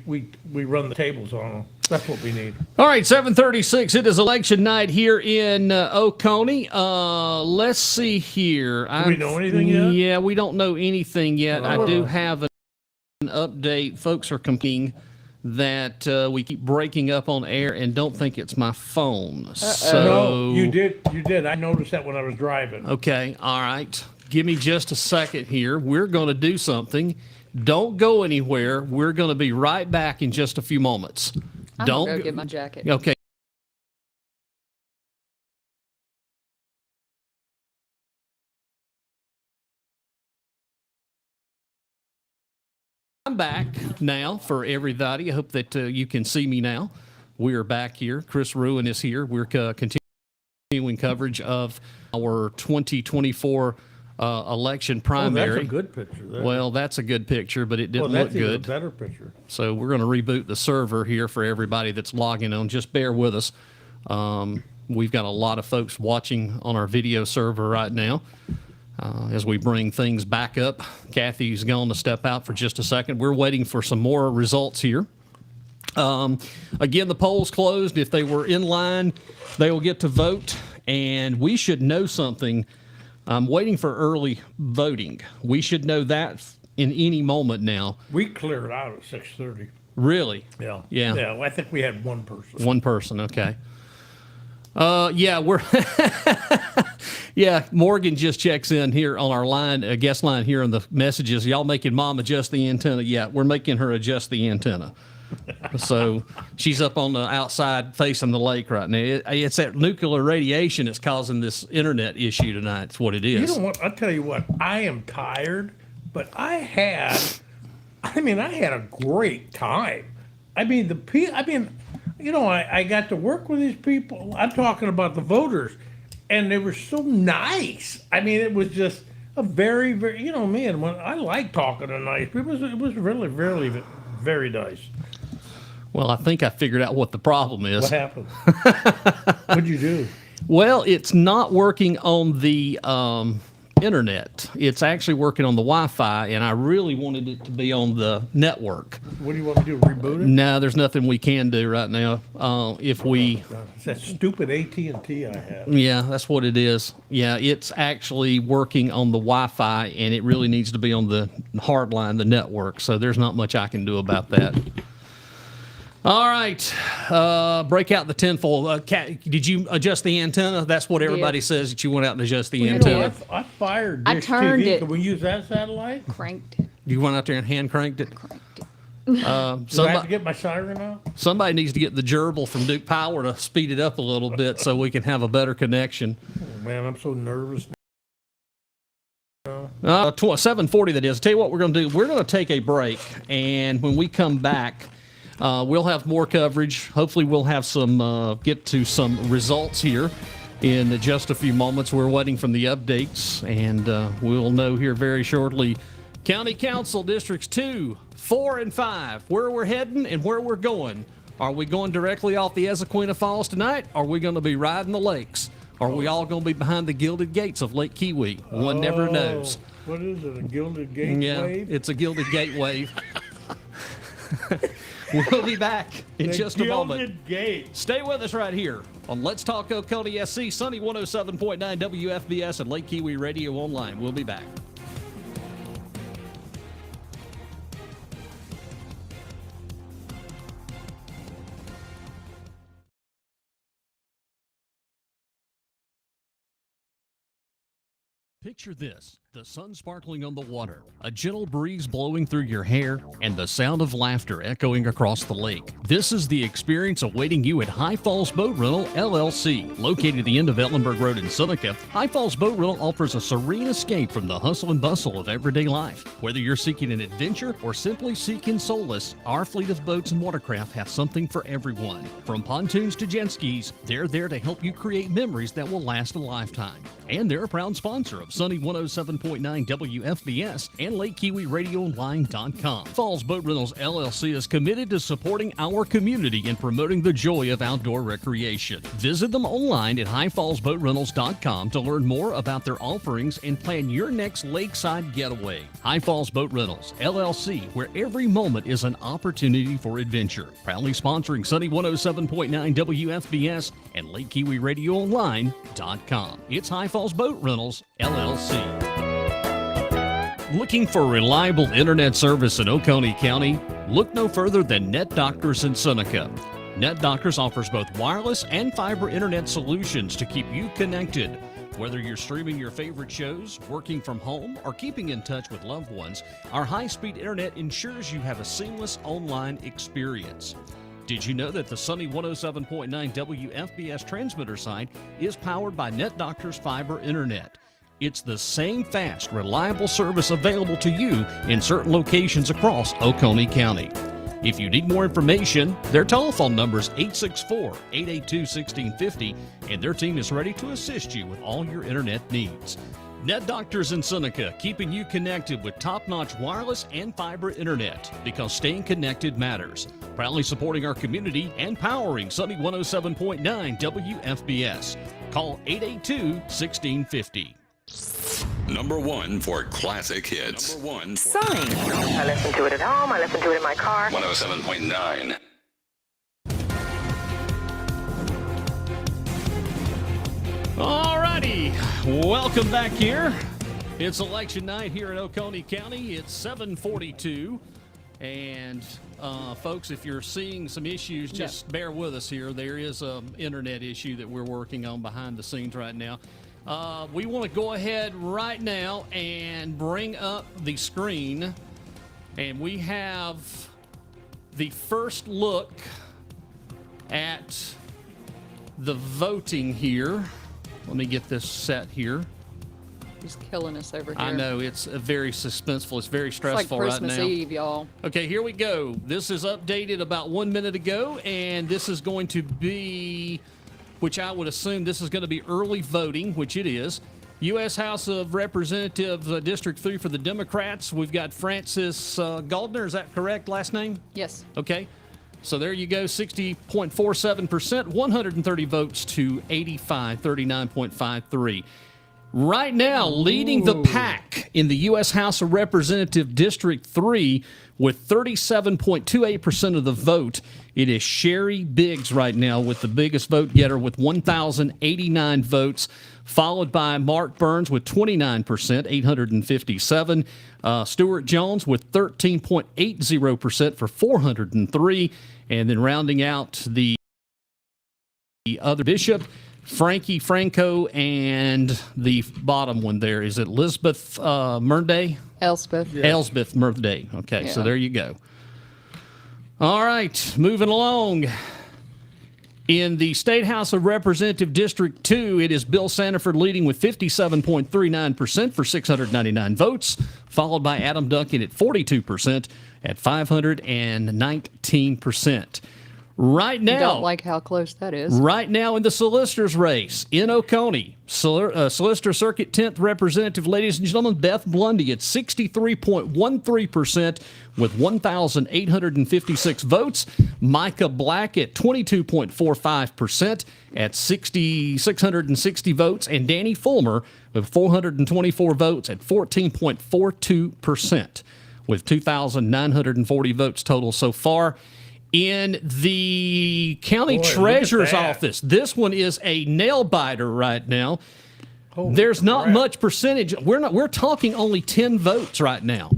run the tables on them. That's what we need. All right, 7:36. It is election night here in Oconee. Let's see here. Do we know anything yet? Yeah, we don't know anything yet. I do Oh. have an update. Folks are complaining that we keep breaking up on air and don't think it's my phone. So No, you did. You did. I noticed that when I was driving. Okay, all right. Give me just a second here. We're going to do something. Don't go anywhere. We're going to be right back in just a few moments. I'm Don't gonna go get my jacket. Okay. I'm back now for everybody. I hope that you can see me now. We are back here. Chris Ruin is here. We're continuing coverage of our 2024 election primary. Oh, that's a good picture there. Well, that's a good picture, but it didn't Well, look that's even a good. better picture. So we're going to reboot the server here for everybody that's logging on. Just bear with us. We've got a lot of folks watching on our video server right now as we bring things back up. Cathy's going to step out for just a second. We're waiting for some more results here. Again, the polls closed. If they were in line, they will get to vote, and we should know something. I'm waiting for early voting. We should know that in any moment now. We cleared out at 6:30. Really? Yeah. Yeah. Yeah. Well, I think we had one person. One person, okay. Yeah, we're yeah, Morgan just checks in here on our line, guest line here on the messages. Y'all making mom adjust the antenna? Yeah, we're making her adjust the antenna. So she's up on the outside facing the lake right now. It's that nuclear radiation that's causing this internet issue tonight. It's what it is. You know what? I'll tell you what. I am tired, but I had a great time. I got to work with these people. I'm talking about the voters, and they were so nice. I mean, it was just a very, very, man, when I like talking to nice people, it was really, really, very nice. Well, I think I figured out what the problem is. What happened? What'd you do? Well, it's not working on the internet. It's actually working on the Wi-Fi, and I really wanted it to be on the network. What do you want me to do? Reboot it? No, there's nothing we can do right now. If we, It's that stupid AT&T I have. yeah, that's what it is. Yeah, it's actually working on the Wi-Fi, and it really needs to be on the hard line, the network. So there's not much I can do about that. All right, break out the tinfoil. Kat, did you adjust the antenna? That's what everybody says, that you went out and adjust the antenna. I fired I Dish turned TV. it. Can we use that satellite? Cranked. You went out there and hand cranked it. Do I have to Somebody, get my siren out? somebody needs to get the gerbil from Duke Power to speed it up a little bit so we can have a better connection. Oh, man, I'm so nervous. 7:40 that is. Tell you what we're going to do. We're going to take a break, and when we come back, we'll have more coverage. Hopefully we'll have get to some results here in just a few moments. We're waiting from the updates, and we'll know here very shortly. County Council Districts 2, 4, and 5, where we're heading and where we're going. Are we going directly off the Ezequina Falls tonight? Are we going to be riding the lakes? Are we all going to be behind the gilded gates of Lake Kiwi? One never knows. What is it, a Gilded Gate Yeah, wave? it's a gilded gate wave. We'll be back in just a moment. Gilded Gate. Stay with us right here on Let's Talk Oconee SC, Sunny 107.9 WFBS and Lake Kiwi Radio Online. We'll be back. Picture this, the sun sparkling on the water, a gentle breeze blowing through your hair, and the sound of laughter echoing across the lake. This is the experience awaiting you at High Falls Boat Rental, LLC. Located at the end of Ellenberg Road in Seneca, High Falls Boat Rental offers a serene escape from the hustle and bustle of everyday life. Whether you're seeking an adventure or simply seeking solace, our fleet of boats and watercraft have something for everyone. From pontoons to jet skis, they're there to help you create memories that will last a lifetime. And they're a proud sponsor of Sunny 107.9 WFBS and LakeKiwiRadioOnline.com. Falls Boat Rentals LLC is committed to supporting our community and promoting the joy of outdoor recreation. Visit them online at highfallsboatrentals.com to learn more about their offerings and plan your next lakeside getaway. High Falls Boat Rentals LLC, where every moment is an opportunity for adventure. Proudly sponsoring Sunny 107.9 WFBS and LakeKiwiRadioOnline.com. It's High Falls Boat Rentals LLC. Looking for reliable internet service in Oconee County? Look no further than Net Doctors in Seneca. Net Doctors offers both wireless and fiber internet solutions to keep you connected. Whether you're streaming your favorite shows, working from home, or keeping in touch with loved ones, our high-speed internet ensures you have a seamless online experience. Did you know that the Sunny 107.9 WFBS transmitter site is powered by Net Doctors Fiber Internet? It's the same fast, reliable service available to you in certain locations across Oconee County. If you need more information, their telephone number is 864-882-1650, and their team is ready to assist you with all your internet needs. Net Doctors in Seneca, keeping you connected with top-notch wireless and fiber internet, because staying connected matters. Proudly supporting our community and powering Sunny 107.9 WFBS. Call 882-1650. Number one for classic hits. Number one for Sunny. I listen to it at home. I listen to it in my car. 107.9. Alrighty, welcome back here. It's election night here in Oconee County. It's 7:42, and folks, if you're seeing some issues, just bear with us here. There is an internet issue that we're working on behind the scenes right now. We want to go ahead right now and bring up the screen, and we have the first look at the voting here. Let me get this set here. He's killing us over here. I know, it's very suspenseful. It's very stressful it's like right now. Christmas Eve, y'all. Okay, here we go. This is updated about 1 minute ago, and this is going to be, which I would assume this is going to be early voting, which it is. U.S. House of Representatives, District 3 for the Democrats. We've got Francis Goldner. Is that correct, last name? Yes. Okay. So there you go, 60.47%, 130 votes to 85, 39.53. Right now, leading the pack in the U.S. House of Representatives District 3 with 37.28% of the vote. It is Sherry Biggs right now with the biggest vote getter with 1,089 votes, followed by Mark Burns with 29%, 857. Stuart Jones with 13.80% for 403. And then rounding out the other Bishop, Frankie Franco, and the bottom one there, is it Elizabeth Murday? Elspeth. Yeah. Elsbeth Murday. Okay, so Yeah. there you go. All right, moving along. In the State House of Representatives District 2, it is Bill Sanford leading with 57.39% for 699 votes, followed by Adam Duncan at 42% at 519%. Right now, Don't like how close that is. right now in the solicitor's race in Oconee, Solicitor Circuit 10th Representative, ladies and gentlemen, Beth Blundy at 63.13% with 1,856 votes. Micah Black at 22.45% at 660 votes. And Danny Fulmer with 424 votes at 14.42% with 2,940 votes total so far. In the county Boy, look at treasurer's that. office, this one is a nail biter right now. Holy There's not crap. much percentage. We're talking only 10 votes right now.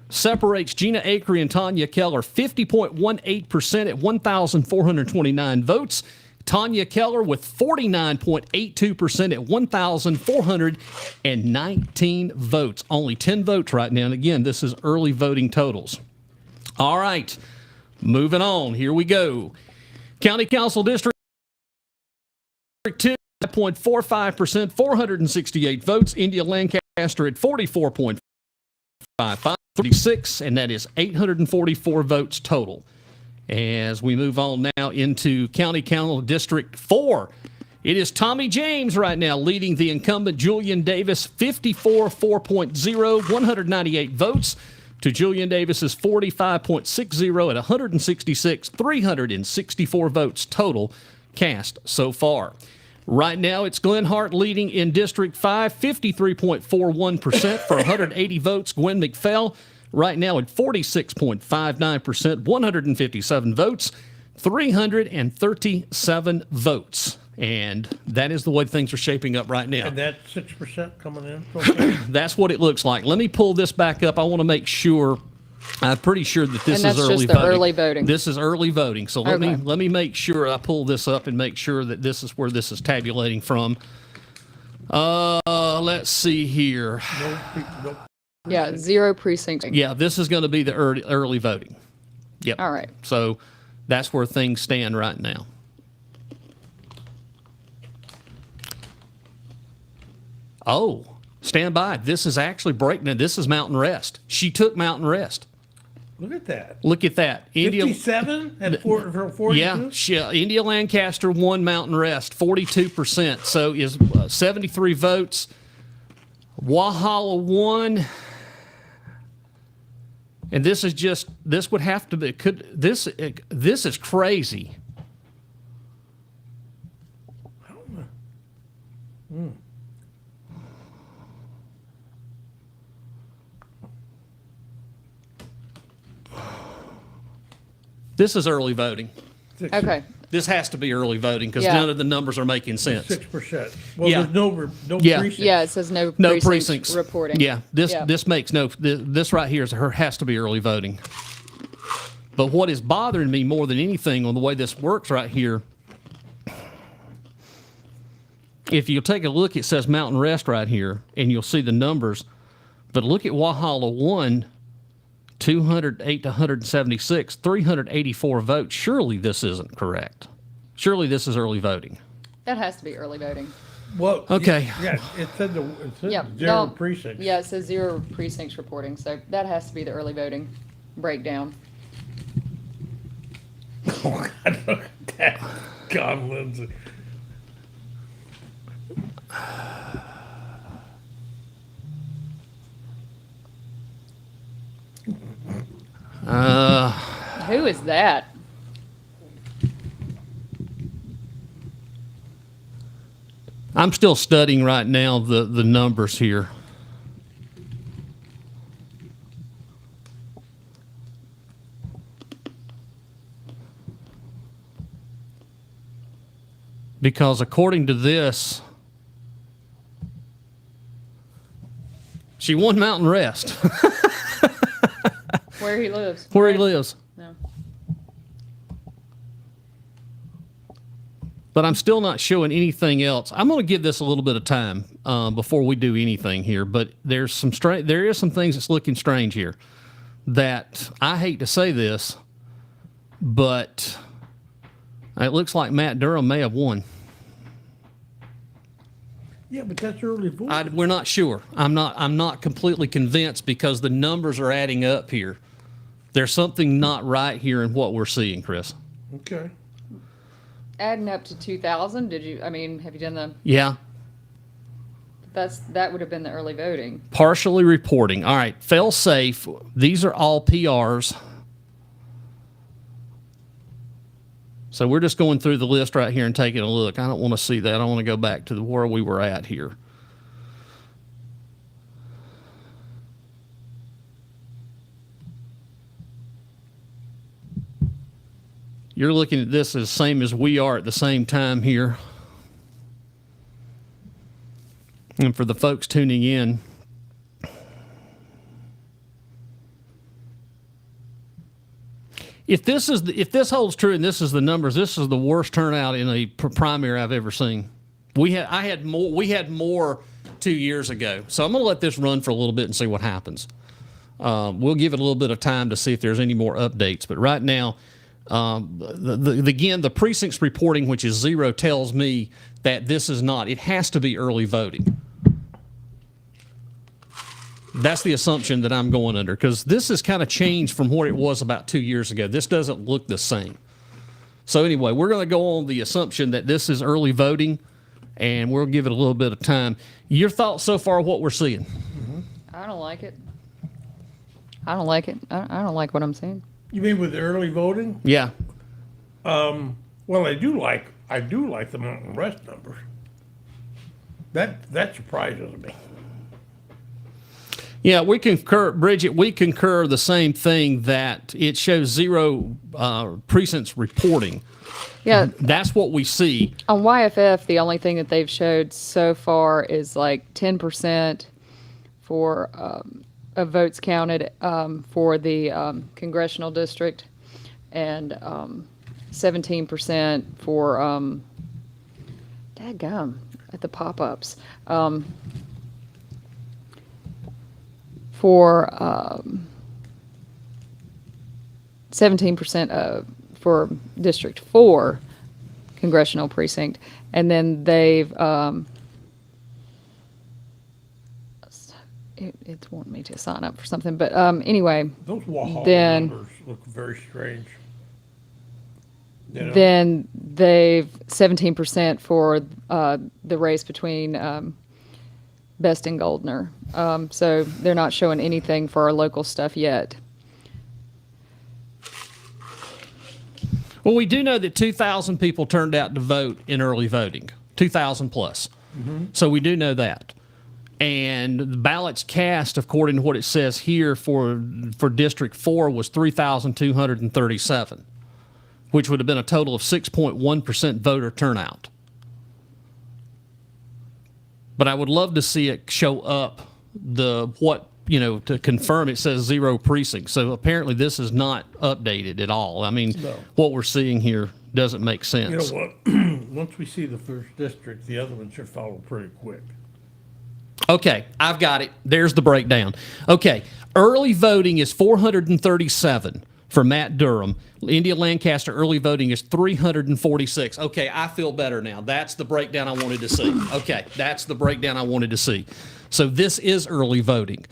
Separates Gina Acree and Tanya Keller, 50.18% at 1,429 votes. Tanya Keller with 49.82% at 1,419 votes. Only 10 votes right now. And again, this is early voting totals. All right. Moving on, here we go. County Council District 2, 0.45%, 468 votes. India Lancaster at 44.55, 36, and that is 844 votes total. As we move on now into County Council District 4, It is Tommy James right now leading the incumbent Julian Davis 54.0, 198 votes to Julian Davis's 45.60 at 166, 364 votes total cast so far. Right now, it's Glenn Hart leading in District 5, 53.41% for 180 votes. Gwen McPhail right now at 46.59%, 157 votes, 337 votes. And that is the way things are shaping up right now. And that's 6% coming in? Okay. That's what it looks like. Let me pull this back up. I want to make sure. I'm pretty sure that this And that's is early just the voting. early voting. This is early voting. So let Okay. me make sure I pull this up and make sure that this is where this is tabulating from. Let's see here. Nope. Yeah, 0 precincts. Yeah, this is going to be the early voting. Yep. All right. So that's where things stand right now. Oh, stand by. This is actually breaking. This is Mountain Rest. She took Mountain Rest. Look at that. Look at that. 57 and 42? Yeah, India Lancaster won Mountain Rest, 42%. So is 73 votes. Walhalla won. And this would have to be, this is crazy. This is early voting. Okay. This has to be early voting because Yeah. none of the numbers are making sense. 6%. Well, Yeah. there's no Yeah. precincts. Yeah, it says no Precincts reporting. Yeah, this makes no. This right here has to be early voting. But what is bothering me more than anything on the way this works right here, if you take a look, it says Mountain Rest right here, and you'll see the numbers. But look at Walhalla 1, 208 to 176, 384 votes. Surely this isn't correct. Surely this is early voting. That has to be early voting. Well, Okay. Yeah, it said Yeah. zero no, precincts. Yeah, it says 0 precincts reporting. So that has to be the early voting breakdown. Oh, God, look at that. God, Lindsay. Who is that? I'm still studying right now the numbers here. Because according to this, she won Mountain Rest, Where he lives. where he lives. No. But I'm still not showing anything else. I'm going to give this a little bit of time before we do anything here. But there is some things that's looking strange here. That I hate to say this, but it looks like Matt Durham may have won. Yeah, but that's early voting. We're not sure. I'm not completely convinced because the numbers are adding up here. There's something not right here in what we're seeing, Chris. Okay. Adding up to 2,000, have you done the, Yeah. that would have been the early voting. Partially reporting. All right. Fail safe. These are all PRs. So we're just going through the list right here and taking a look. I don't want to see that. I want to go back to where we were at here. You're looking at this as same as we are at the same time here. And for the folks tuning in, if this holds true and this is the numbers, this is the worst turnout in a primary I've ever seen. We had more 2 years ago. So I'm going to let this run for a little bit and see what happens. We'll give it a little bit of time to see if there's any more updates. But right now, again, the precincts reporting, which is 0, tells me that this is not. It has to be early voting. That's the assumption that I'm going under, because this has kind of changed from what it was about 2 years ago. This doesn't look the same. So anyway, we're going to go on the assumption that this is early voting, and we'll give it a little bit of time. Your thoughts so far, what we're seeing? I don't like it. I don't like it. I don't like what I'm seeing. You mean with early voting? Yeah. Well, I do like the Mountain West numbers. That surprises me. Yeah, we concur, Bridget. We concur the same thing, that it shows 0 precincts reporting. Yeah. That's what we see. On YFF, the only thing that they've showed so far is like 10% for of votes counted for the congressional district, and 17% for dadgum at the pop-ups. For 17% for District 4 congressional precinct, and then they've it's wanting me to sign up for something, but anyway, Those Walhalla Then- numbers look very strange. You know? then they've 17% for the race between Best and Goldner. So they're not showing anything for our local stuff yet. Well, we do know that 2,000 people turned out to vote in early voting, 2,000 plus. So we do know that. And the ballots cast, according to what it says here for District 4, was 3,237, which would have been a total of 6.1% voter turnout. But I would love to see it show up to confirm it says 0 precincts. So apparently this is not updated at all. I mean, No. what we're seeing here doesn't make sense. You know what? Once we see the first district, the other one should follow pretty quick. Okay, I've got it. There's the breakdown. Okay, early voting is 437 for Matt Durham. India Lancaster early voting is 346. Okay, I feel better now. That's the breakdown I wanted to see. Okay, that's the breakdown I wanted to see. So this is early voting.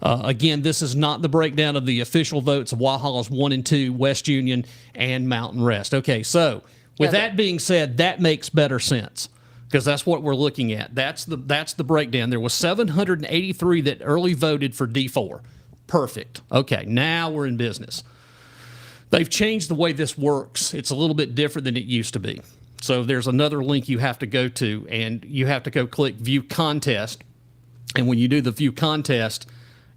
Again, this is not the breakdown of the official votes of Walhalla's 1 and 2, West Union, and Mountain Rest. Okay, so with that being said, that makes better sense, because that's what we're looking at. That's the breakdown. There was 783 that early voted for D4. Perfect. Okay, now we're in business. They've changed the way this works. It's a little bit different than it used to be. So there's another link you have to go to, and you have to go click View Contest. And when you do the View Contest,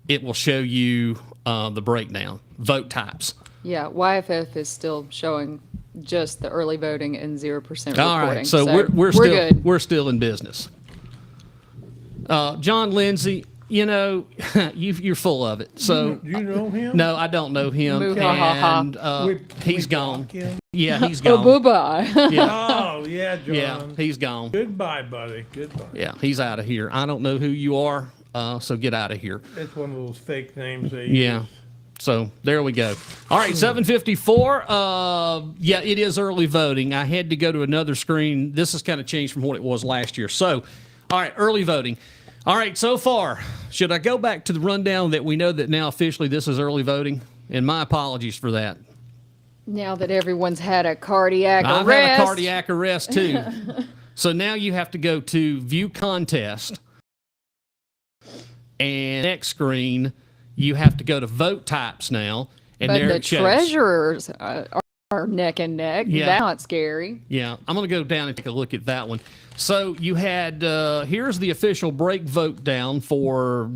it will show you the breakdown, vote types. Yeah, YFF is still showing just the early voting and 0% reporting. All right, so we're still in business. John Lindsay, you're full of it. So Do you know him? no, I don't know him, Moo ha ha ha. and he's We gone. block him? Yeah, he's Oh, gone. bye-bye. Oh, yeah, John. Yeah, he's gone. Goodbye, buddy. Goodbye. Yeah, he's out of here. I don't know who you are, so get out of here. It's one of those fake names they Yeah. use. So there we go. All right, 7:54. Yeah, it is early voting. I had to go to another screen. This has kind of changed from what it was last year. So, all right, early voting. All right, so far, should I go back to the rundown that we know that now officially this is early voting? And my apologies for that. Now that everyone's had a cardiac I've arrest. had a cardiac arrest too. So now you have to go to View Contest. And next screen, you have to go to Vote Types now. And But there the it shows. treasurers are neck and neck. Yeah. That's not scary. Yeah, I'm going to go down and take a look at that one. So you had, here's the official break vote down for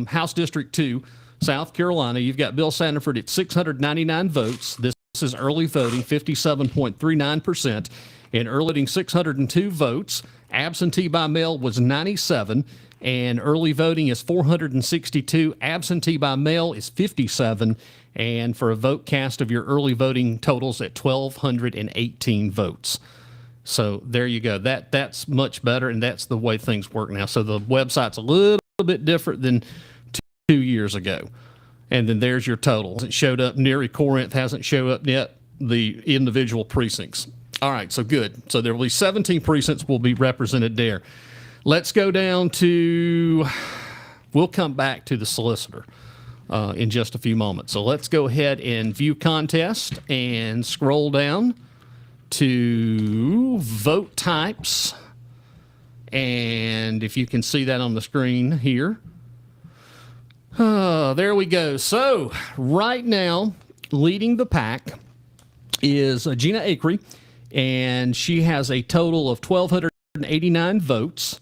House District 2, South Carolina. You've got Bill Sanford at 699 votes. This is early voting, 57.39%. In early voting, 602 votes. Absentee by mail was 97. And early voting is 462. Absentee by mail is 57. And for a vote cast of your early voting totals at 1,218 votes. So there you go. That's much better, and that's the way things work now. So the website's a little bit different than 2 years ago. And then there's your total. Hasn't showed up. Neary Corinth hasn't showed up yet. The individual precincts. All right, so good. So there will be 17 precincts will be represented there. Let's go down to, we'll come back to the solicitor in just a few moments. So let's go ahead and View Contest and scroll down to Vote Types. And if you can see that on the screen here. There we go. So right now, leading the pack is Gina Acree, and she has a total of 1,289 votes.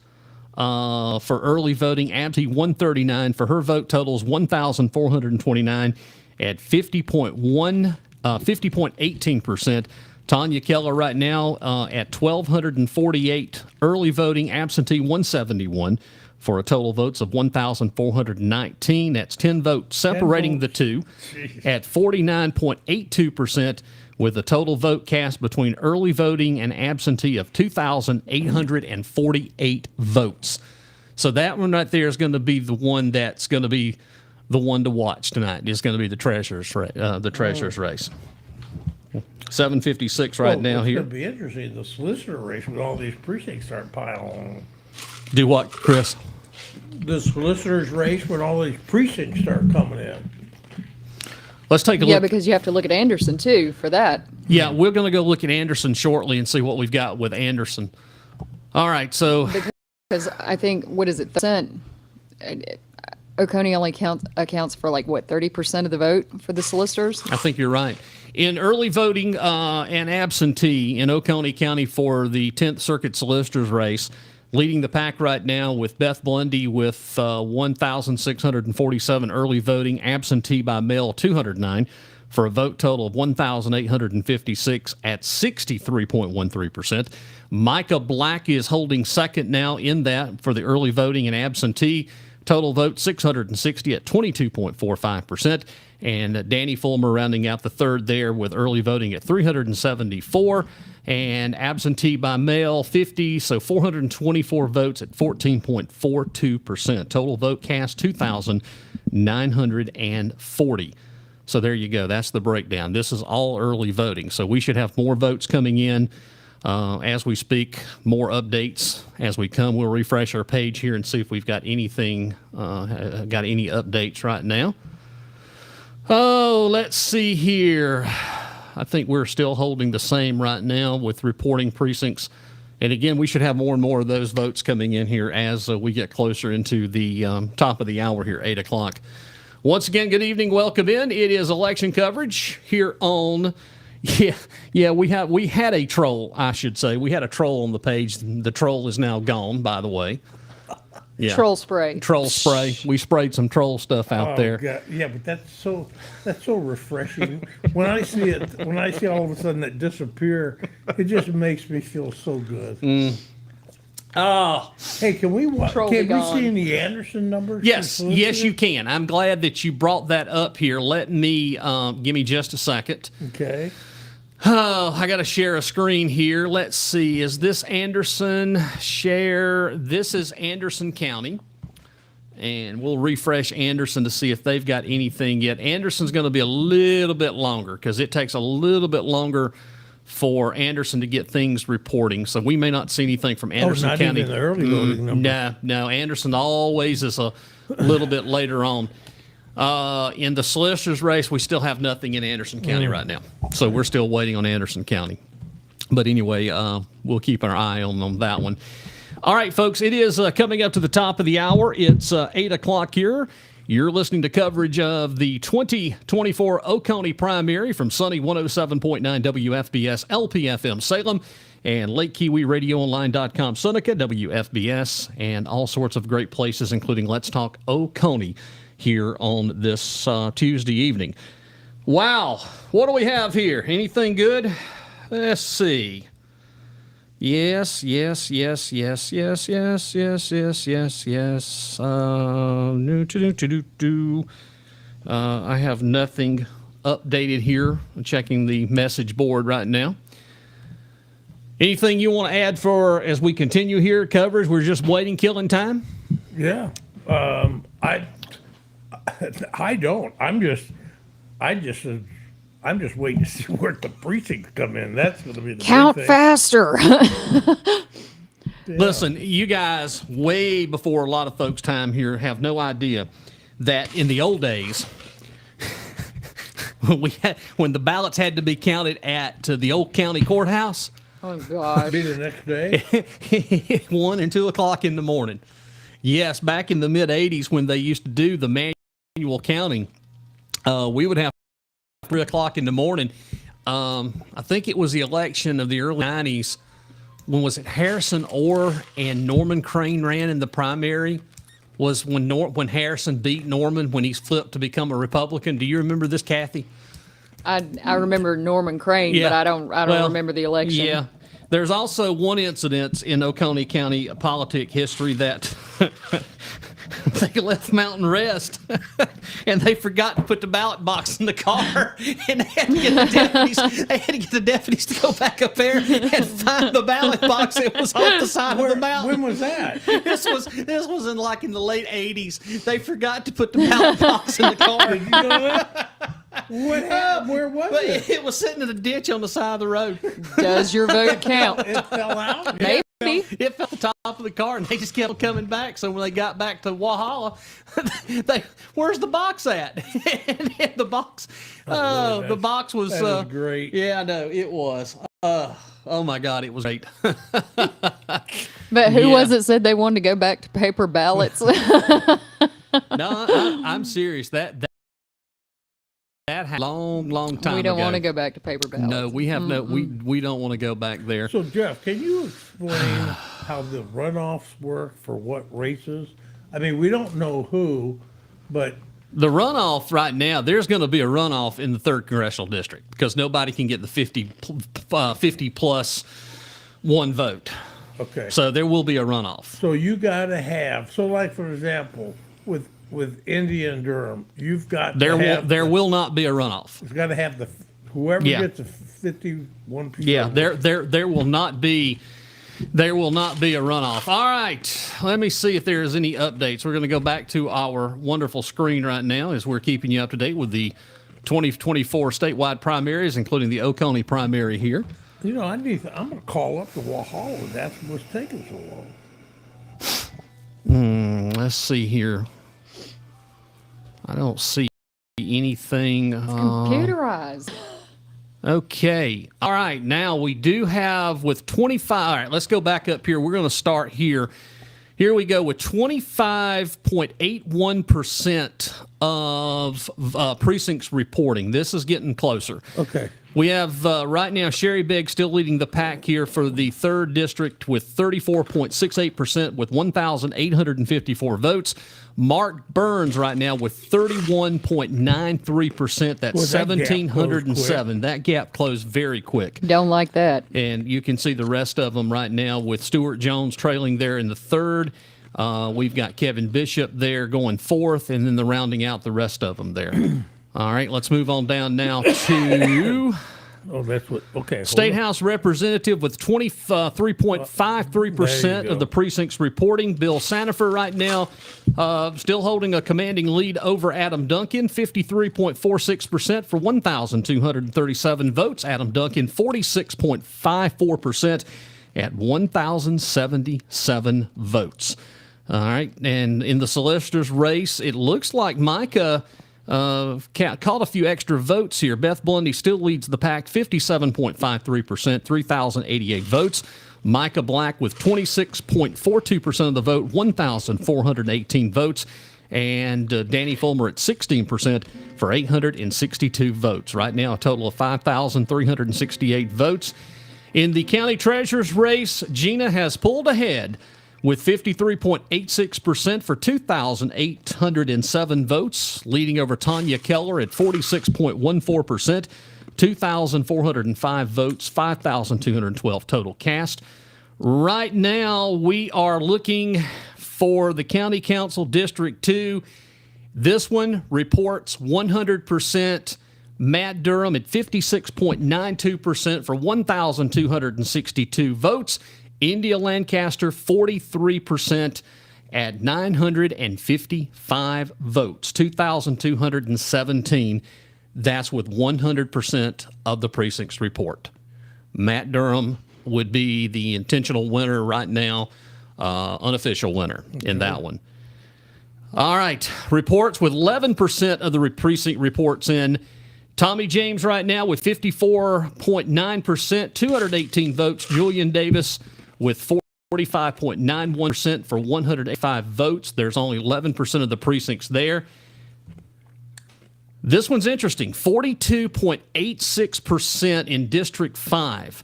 For early voting, absentee 139. For her vote totals 1,429 at 50.18%. Tanya Keller right now at 1,248 early voting, absentee 171 for a total votes of 1,419. That's 10 votes separating the two at 49.82%. With a total vote cast between early voting and absentee of 2,848 votes. So that one right there is going to be the one that's going to be the one to watch tonight. It's going to be the treasurer's race. 7:56 right now here. It's going to be interesting, the solicitor race, when all these precincts start piling on. Do what, Chris? The solicitor's race, when all these precincts start coming in. Let's take a Yeah, look. because you have to look at Anderson too for that. Yeah, we're going to go look at Anderson shortly and see what we've got with Anderson. All right, so Because I think, what is it, percent? Oconee only accounts for 30% of the vote for the solicitors? I think you're right. In early voting and absentee in Oconee County for the 10th Circuit Solicitor's race, leading the pack right now with Beth Blundy with 1,647 early voting, absentee by mail 209, for a vote total of 1,856 at 63.13%. Micah Black is holding second now in that for the early voting and absentee. Total vote 660 at 22.45%. And Danny Fulmer rounding out the third there with early voting at 374 and absentee by mail 50, so 424 votes at 14.42%. Total vote cast 2,940. So there you go. That's the breakdown. This is all early voting. So we should have more votes coming in as we speak, more updates as we come. We'll refresh our page here and see if we've got anything, got any updates right now. Oh, let's see here. I think we're still holding the same right now with reporting precincts. And again, we should have more and more of those votes coming in here as we get closer into the top of the hour here, 8 o'clock. Once again, good evening. Welcome in. It is election coverage here on, we had a troll, I should say. We had a troll on the page. The troll is now gone, by the way. Yeah. Troll spray. Troll spray. We sprayed some troll stuff out there. God. Yeah, but that's so refreshing. When I see all of a sudden it disappear, it just makes me feel so good. Oh, Hey, can we Troll be gone. see any Anderson numbers? yes, you can. I'm glad that you brought that up here. Let me, give me just a second. Okay. Oh, I got to share a screen here. Let's see. Is this Anderson? Share. This is Anderson County. And we'll refresh Anderson to see if they've got anything yet. Anderson's going to be a little bit longer because it takes a little bit longer for Anderson to get things reporting. So we may not see anything from Anderson not County. even the early voting number. No. Anderson always is a little bit later on. In the solicitor's race, we still have nothing in Anderson County right now. So we're still waiting on Anderson County. But anyway, we'll keep our eye on that one. All right, folks, it is coming up to the top of the hour. It's 8 o'clock here. You're listening to coverage of the 2024 Oconee Primary from sunny 107.9 WFBS LPFM Salem and LakeKiwiRadioOnline.com Seneca, WFBS, and all sorts of great places, including Let's Talk Oconee here on this Tuesday evening. Wow, what do we have here? Anything good? Let's see. Yes. I have nothing updated here. I'm checking the message board right now. Anything you want to add for as we continue here coverage? We're just waiting, killing time. Yeah. I don't. I'm just waiting to see where the precincts come in. That's going to be the Count big thing. faster. Listen, you guys, way before a lot of folks' time here, have no idea that in the old days, when the ballots had to be counted at the old county courthouse, Oh, God. Be the next day. 1 and 2 o'clock in the morning. Yes, back in the mid 80s when they used to do the manual counting, we would have 3 o'clock in the morning. I think it was the election of the early 90s. When was it Harrison Orr and Norman Crane ran in the primary? Was when Harrison beat Norman when he flipped to become a Republican. Do you remember this, Cathy? I remember Norman Crane, Yeah. but I don't remember the election. Yeah. There's also one incident in Oconee County politic history that they left Mountain Rest and they forgot to put the ballot box in the car, and they had to get the deputies to go back up there and find the ballot box that was off the side of the mountain. When was that? This was in the late 80s. They forgot to put the ballot box in the car. Did you know that? What happened? Where was But it? it was sitting in a ditch on the side of the road. Does your vote count? It fell out? Maybe. It fell at the top of the car, and they just kept coming back. So when they got back to Walhalla, where's the box at? And the box, the box was. That is great. Yeah, I know it was. Oh my God, it was great. But who Yeah. was it said they wanted to go back to paper ballots? No, I'm serious. That happened a long time We don't ago. want to go back to paper ballots. No, we have no. We don't want to go back there. So, Jeff, can you explain how the runoffs work for what races? I mean, we don't know who, but The runoff right now, there's going to be a runoff in the 3rd Congressional District because nobody can get the 50 plus one vote. okay. So there will be a runoff. So you got to have, so like for example, with India and Durham, you've got There will not be a runoff. It's got to have whoever Yeah. gets the 51%. Yeah, there will not be a runoff. All right, let me see if there is any updates. We're going to go back to our wonderful screen right now as we're keeping you up to date with the 2024 statewide primaries, including the Oconee primary here. You know, I'm going to call up the Walhalla. That's what's taking so long. Let's see here. I don't see anything. Computerized. Okay. All right. Now we do have with 25. All right. Let's go back up here. We're going to start here. Here we go with 25.81% of precincts reporting. This is getting closer. Okay. We have right now Sherry Begg still leading the pack here for the 3rd district with 34.68% with 1,854 votes. Mark Burns right now with 31.93%. That's Boy, that gap 1,707. That gap closed very quick. Don't like that. And you can see the rest of them right now with Stuart Jones trailing there in the 3rd. We've got Kevin Bishop there going 4th, and then the rounding out the rest of them there. All right, let's move on down now to Oh, that's what. Okay. hold State on. House Representative with 23.53% There you of the go. precincts reporting. Bill Sanifer right now still holding a commanding lead over Adam Duncan, 53.46% for 1,237 votes. Adam Duncan, 46.54% at 1,077 votes. All right, and in the solicitor's race, it looks like Micah caught a few extra votes here. Beth Blundy still leads the pack, 57.53%, 3,088 votes. Micah Black with 26.42% of the vote, 1,418 votes. And Danny Fulmer at 16% for 862 votes. Right now, a total of 5,368 votes. In the county treasurer's race, Gina has pulled ahead with 53.86% for 2,807 votes, leading over Tanya Keller at 46.14%, 2,405 votes, 5,212 total cast. Right now, we are looking for the County Council District 2. This one reports 100%. Matt Durham at 56.92% for 1,262 votes. India Lancaster, 43% at 955 votes, 2,217. That's with 100% of the precincts report. Matt Durham would be the intentional winner right now, unofficial winner in that one. All right, reports with 11% of the precinct reports in. Tommy James right now with 54.9%, 218 votes. Julian Davis with 45.91% for 185 votes. There's only 11% of the precincts there. This one's interesting. 42.86% in District 5.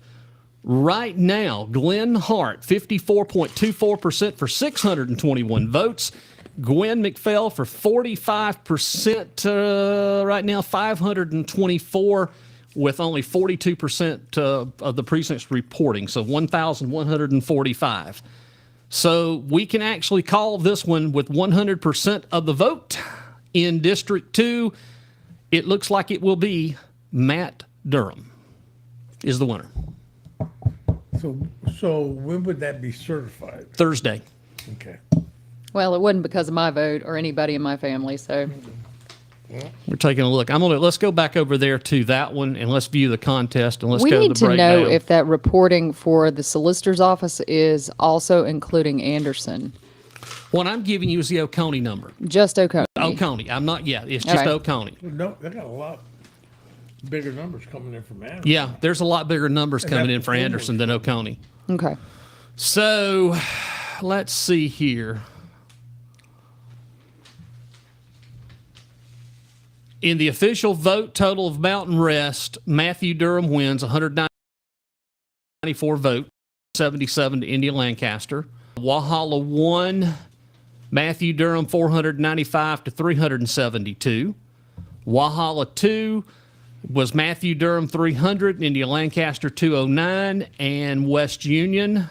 Right now, Glenn Hart, 54.24% for 621 votes. Gwen McPhail for 45%, right now 524, with only 42% of the precincts reporting, so 1,145. So we can actually call this one with 100% of the vote. In District 2, it looks like it will be Matt Durham is the winner. So when would that be certified? Thursday. Okay. Well, it wasn't because of my vote or anybody in my family, so. We're taking a look. Let's go back over there to that one and let's view the contest and let's We go need to the to know breakdown. if that reporting for the solicitor's office is also including Anderson. What I'm giving you is the Oconee number. Just Oconee. Oconee. I'm not yet. It's just Okay. Oconee. No, they got a lot bigger numbers coming in from Anderson. Yeah, there's a lot bigger numbers coming in for that's Anderson than Oconee. Okay. So let's see here. In the official vote total of Mountain Rest, Matthew Durham wins 194 votes, 77 to India Lancaster. Walhalla 1, Matthew Durham 495 to 372. Walhalla 2 was Matthew Durham 300, India Lancaster 209, and West Union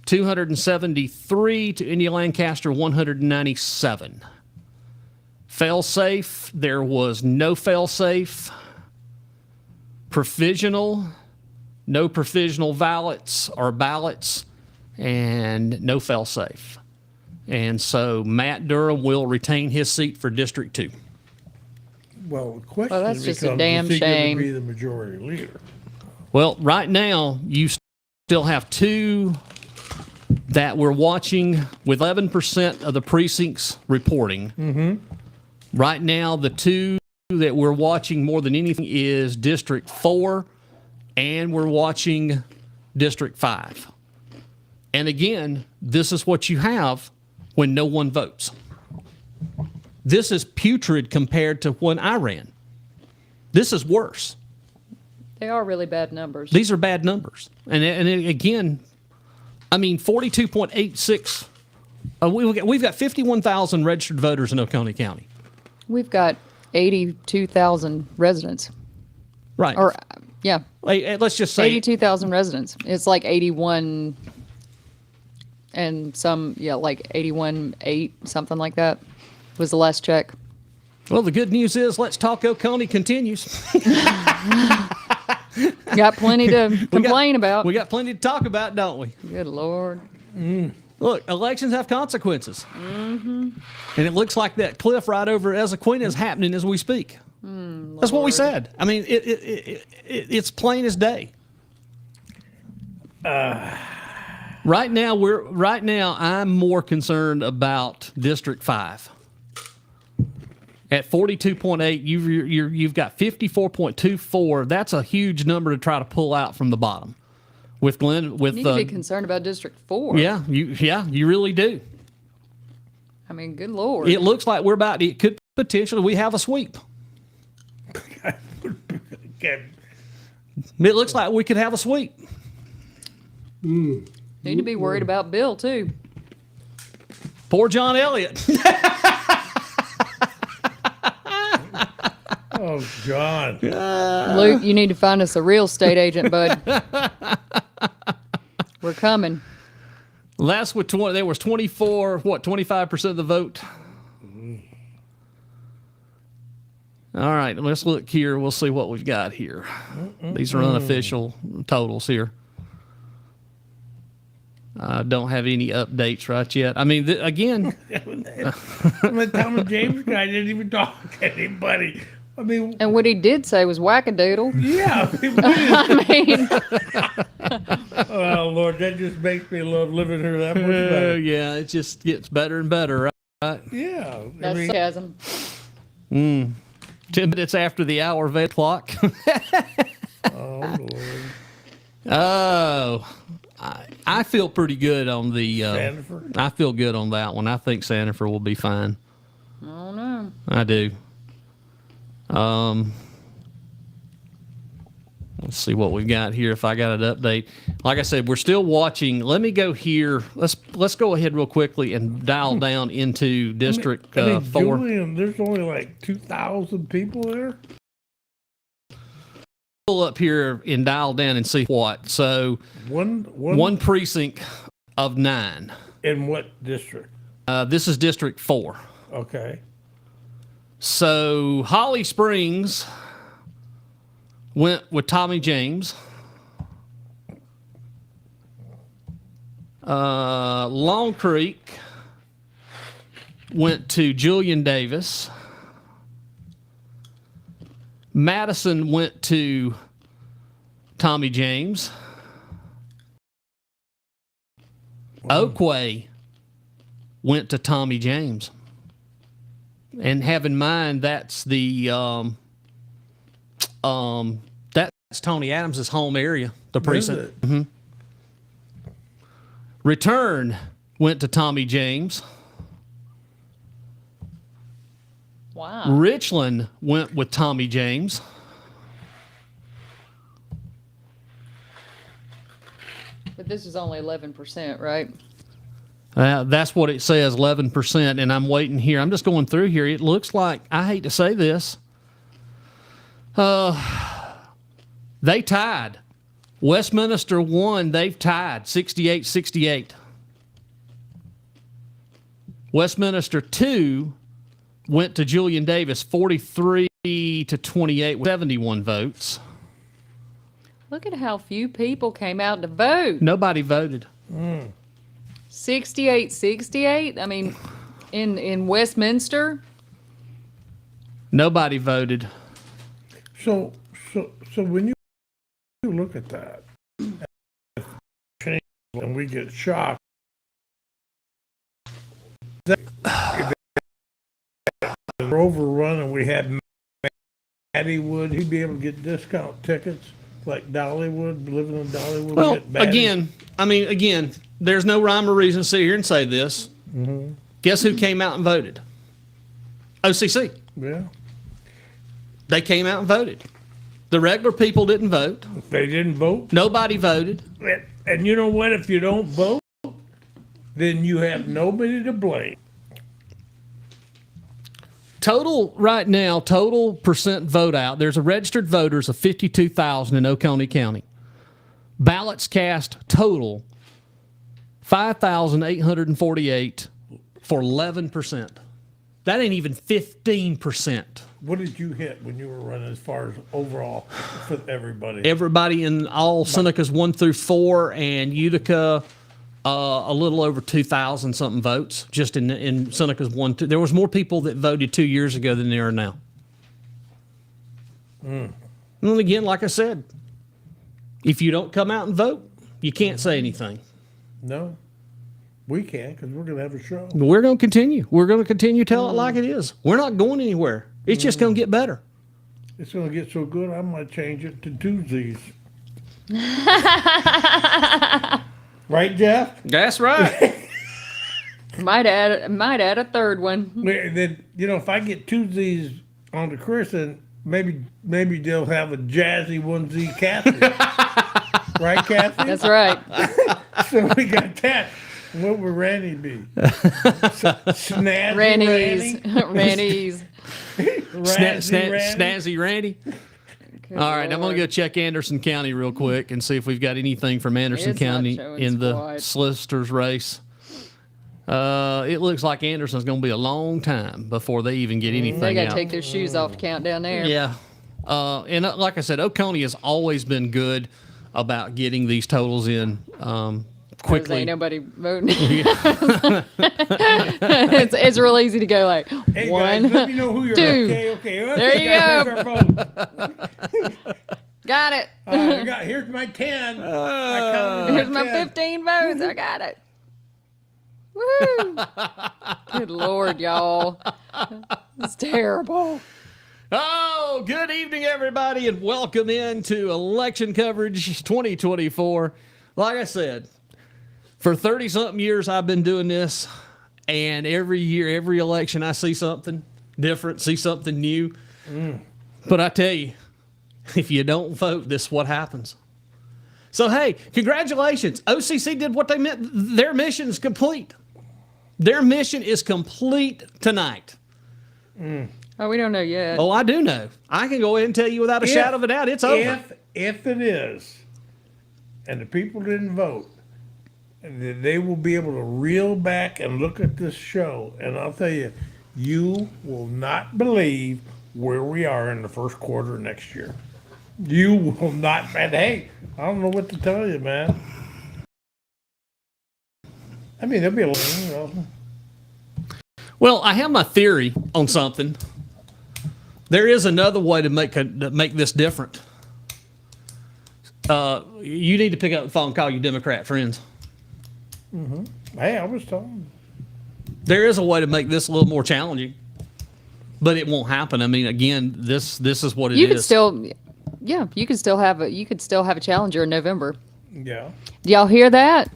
273 to India Lancaster 197. Fail-safe, there was no fail-safe. Provisional, no provisional ballots, and no fail-safe. And so Matt Durham will retain his seat for District 2. Well, the question Well, that's just a becomes, damn is he going shame. to be the majority leader? Well, right now, you still have two that we're watching with 11% of the precincts reporting. Mm-hmm. Right now, the two that we're watching more than anything is District 4, and we're watching District 5. And again, this is what you have when no one votes. This is putrid compared to when I ran. This is worse. They are really bad numbers. These are bad numbers. And again, I mean, 42.86. We've got 51,000 registered voters in Oconee County. We've got 82,000 residents. Right. Or, yeah, Hey, let's just say 82,000 residents. It's like 81 and some, yeah, like 81.8, something like that was the last check. Well, the good news is Let's Talk Oconee continues. Got plenty to complain about. We got plenty to talk about, don't we? Good Lord. Look, elections have consequences. Mm-hmm. And it looks like that cliff right over Ezequiel is happening as we speak. That's what we said. I mean, it's plain as day. Right now, I'm more concerned about District 5. At 42.8, you've got 54.24. That's a huge number to try to pull out from the bottom. With Glenn, with You need to be concerned about District 4. you really do. I mean, good Lord. It looks like it could potentially, we have a sweep. Okay. It looks like we could have a sweep. Need to be worried about Bill, too. Poor John Elliott. Oh, John. Luke, you need to find us a real estate agent, bud. We're coming. That's what there was 25% of the vote. All right, let's look here. We'll see what we've got here. These are unofficial totals here. I don't have any updates right yet. I mean, again, The Tommy James guy didn't even talk to anybody. I mean, And what he did say was wackadoodle. yeah. I mean, I mean, oh, Lord, that just makes me love living here that much better. yeah, it just gets better and better, right? Yeah. I that's mean, sarcasm. 10 minutes after the hour of 8 o'clock. Oh, Lord. Oh, I feel pretty good on the. Sanford? I feel good on that one. I think Sanford will be fine. I don't know. I do. Let's see what we've got here. If I got an update, like I said, we're still watching. Let me go here. Let's go ahead real quickly and dial down into District 4. Julian, there's only like 2,000 people there. Pull up here and dial down and see what. So one precinct of 9. In what district? This is District 4. Okay. So Holly Springs went with Tommy James. Long Creek went to Julian Davis. Madison went to Tommy James. Oakway went to Tommy James. And have in mind that's the that's Tony Adams' home area, the precinct. Mm-hmm. Return went to Tommy James. Wow. Richland went with Tommy James. But this is only 11%, right? That's what it says, 11%. And I'm waiting here. I'm just going through here. It looks like, I hate to say this, they tied. Westminster won. They've tied 68-68. Westminster 2 went to Julian Davis 43-28 with 71 votes. Look at how few people came out to vote. Nobody voted. 68-68. I mean, in Westminster. Nobody voted. So when you look at that, and we get shocked, we're overrun, and we had Matty would he'd be able to get discount tickets like Dollywood, living in Dollywood. Well, again, there's no rhyme or reason to sit here and say this. Mm-hmm. Guess who came out and voted? OCC. Yeah. They came out and voted. The regular people didn't vote. They didn't vote. Nobody voted. And you know what? If you don't vote, then you have nobody to blame. Total right now, total percent vote out. There's a registered voters of 52,000 in Oconee County. Ballots cast total 5,848 for 11%. That ain't even 15%. What did you hit when you were running as far as overall for everybody? Everybody in all Senecas 1 through 4 and Utica, a little over 2,000 something votes just in Senecas 1, 2. There was more people that voted 2 years ago than there are now. And again, like I said, if you don't come out and vote, you can't say anything. No, we can't because we're going to have a show. But we're going to continue. We're going to continue to tell it like it is. We're not going anywhere. It's just going to get better. It's going to get so good, I might change it to Tuesdays. Right, Jeff? That's right. Might add a third one. Then, if I get Tuesdays on the Christian, maybe they'll have a jazzy onesie Cathy. Right, Cathy? That's right. So we got that. What would Rannie be? Snazzy Ranny's. Rannie? Snazzy Randy. All right, I'm going to go check Anderson County real quick and see if we've got anything from Anderson It's not County showing in the squad. solicitors race. It looks like Anderson's going to be a long time before they even get anything They got to out. take their shoes off to count down there. Yeah. And like I said, Oconee has always been good about getting these totals in quickly. Ain't nobody voting. it's real easy to go like, Hey one, guys, let me know who you're. two. Okay. There you go. Got it. Here's my 10. I counted Here's my 10. 15 votes. I got it. Woo! Good Lord, y'all. It's terrible. Oh, good evening, everybody, and welcome into election coverage 2024. Like I said, for 30-something years, I've been doing this, and every year, every election, I see something different, see something new. But I tell you, if you don't vote, this is what happens. So, hey, congratulations. OCC did what they meant. Their mission is complete. Their mission is complete tonight. Oh, we don't know yet. Oh, I do know. I can go ahead and tell you without a shadow of a doubt, it's over. If it is, and the people didn't vote, and then they will be able to reel back and look at this show, and I'll tell you, you will not believe where we are in the first quarter next year. You will not, and hey, I don't know what to tell you, man. I mean, there'll be a little, you know. Well, I have my theory on something. There is another way to make this different. You need to pick up the phone and call your Democrat friends. Hey, I was telling There is a way to make this a little more challenging, but it won't happen. I mean, again, this is what it is. You could still, yeah, you could still have a challenger in November. you. Yeah. Do y'all hear that?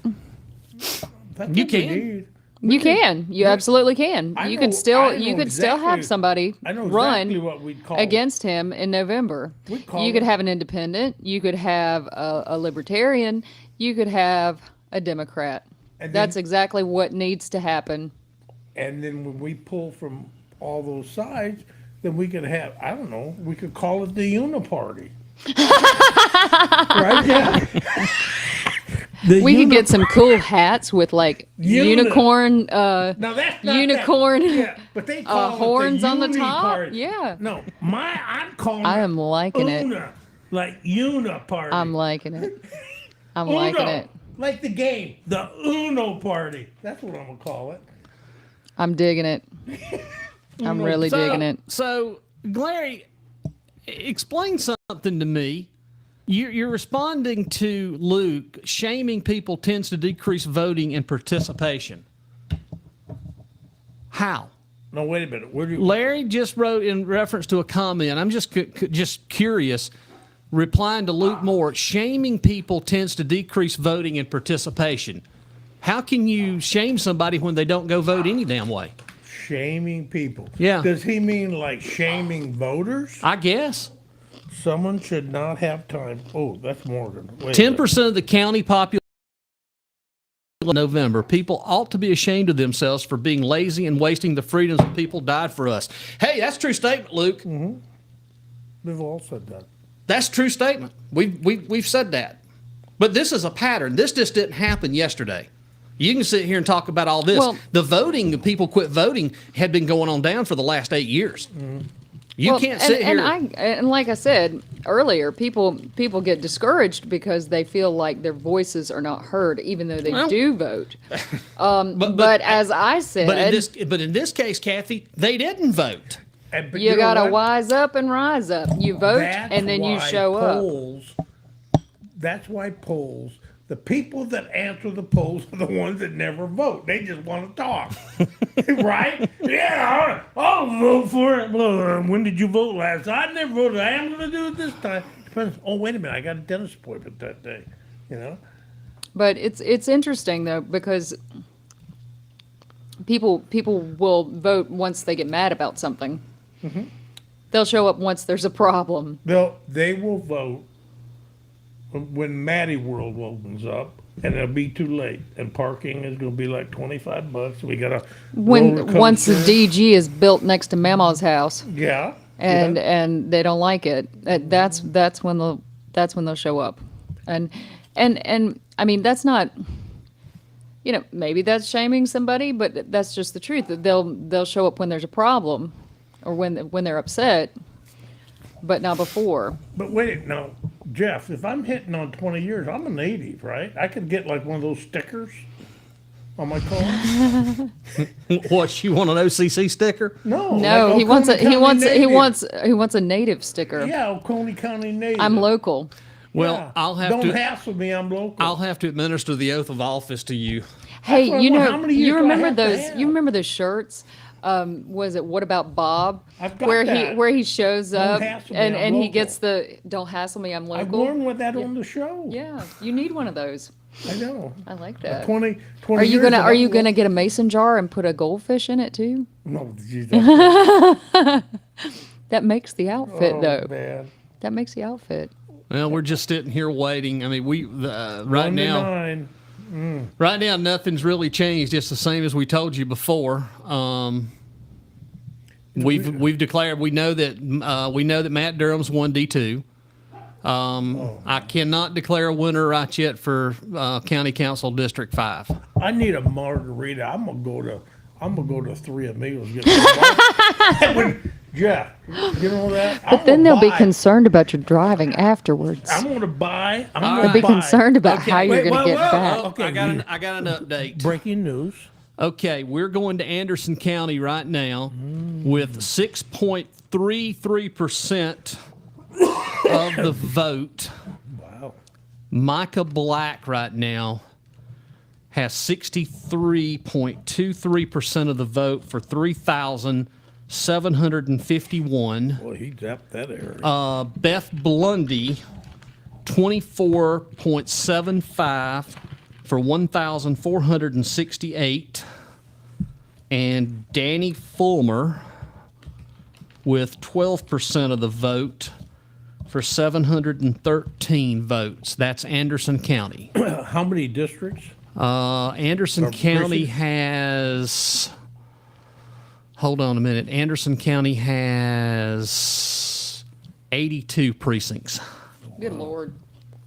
That's You what we can. need. You can. You absolutely can. I You know- could still I know you could still have exactly- somebody I know run exactly what we'd call against him in November. We'd call You could it- have an independent. You could have a libertarian. You could have a Democrat. And That's then- exactly what needs to happen. And then when we pull from all those sides, then we could have, I don't know, we could call it the Uniparty. Right? Yeah. We could get some cool hats with like unicorn Now that's not unicorn That. Yeah, but they call horns it the on the top. Uniparty. Yeah. No, I'm calling I it am liking it. Una, like Uniparty. I'm liking it. I'm liking Uno, it. like the game, the Uno Party. That's what I'm gonna call it. I'm digging it. I'm really digging it. So, Larry, explain something to me. You're responding to Luke. Shaming people tends to decrease voting and participation. How? No, wait a minute. Where do you? Larry just wrote in reference to a comment. I'm just curious. Replying to Luke Moore, shaming people tends to decrease voting and participation. How can you shame somebody when they don't go vote any damn way? Shaming people. Yeah. Does he mean like shaming voters? I guess. Someone should not have time. Oh, that's Morgan. Wait a 10% of the county population in November. People ought to be ashamed of themselves for being lazy and wasting the freedoms of people died for us. Hey, that's a true statement, Luke. minute. We've all said that. That's a true statement. We've said that. But this is a pattern. This just didn't happen yesterday. You can sit here and talk about all this. Well- The voting, the people quit voting, had been going on down for the last 8 years. You can't sit here. And like I said earlier, people get discouraged because they feel like their voices are not heard, even though they Well- do vote. But as I said, but in this case, Cathy, they didn't vote. But you know gotta what? wise up and rise up. You vote That's and then you why show up. polls, That's why polls, the people that answer the polls are the ones that never vote. They just want to talk. Right? Yeah, I'll vote for it. When did you vote last? I never voted. I am going to do it this time. Depends. Oh, wait a minute. I got a dentist appointment that day. You know? But it's interesting though because people will vote once they get mad about something. Mm-hmm. They'll show up once there's a problem. They will vote when Maddie World opens up, and it'll be too late. And parking is going to be like $25. We got to Once the DG is built next to Mama's house Yeah. and they don't like it, that's when they'll show up, and I mean that's not, maybe that's shaming somebody, but that's just the truth. That they'll show up when there's a problem, or when they're upset, but not before. But wait, now, Jeff, if I'm hitting on 20 years, I'm a native, right? I could get like one of those stickers on my car. What, you want an OCC sticker? No, No, like he wants a Oconee he wants County he native. wants a native sticker. Yeah, Oconee County native. I'm local. Well, Yeah. I'll have Don't to. hassle me. I'm local. I'll have to administer the oath of office to you. Hey, what I want. How many years you do I remember have to those? have? You remember those shirts Was it What About Bob? I've got where that. where he shows up Hassle Me, and I'm he local. gets the Don't Hassle Me, I'm I Local. warned with that on the show. Yeah, you need one of those. I know. I like that. 20 Are you years gonna of Are you that- gonna get a mason jar and put a goldfish in it too? No, geez, that's That makes the outfit though. bad. That makes the outfit. Well, we're just sitting here waiting. I mean, right now, 1-9. right now, nothing's really changed. It's the same as we told you before. We've declared we know that Matt Durham's 1D2. I cannot declare a winner right yet for County Council District 5. I need a margarita. I'm gonna go to Three Amigos. Get a Jeff, you know that? But then they'll be concerned about your driving afterwards. I'm gonna buy. They'll be concerned about how you're going to get back. Okay, I got an update. breaking news. Okay, we're going to Anderson County right now with 6.33% of the vote. Wow. Micah Black right now has 63.23% of the vote for 3,751. Boy, he zapped that area. Beth Blundy, 24.75 for 1,468. And Danny Fulmer with 12% of the vote for 713 votes. That's Anderson County. How many districts? Anderson Or County precincts? has. Hold on a minute. Anderson County has 82 precincts. Good Lord.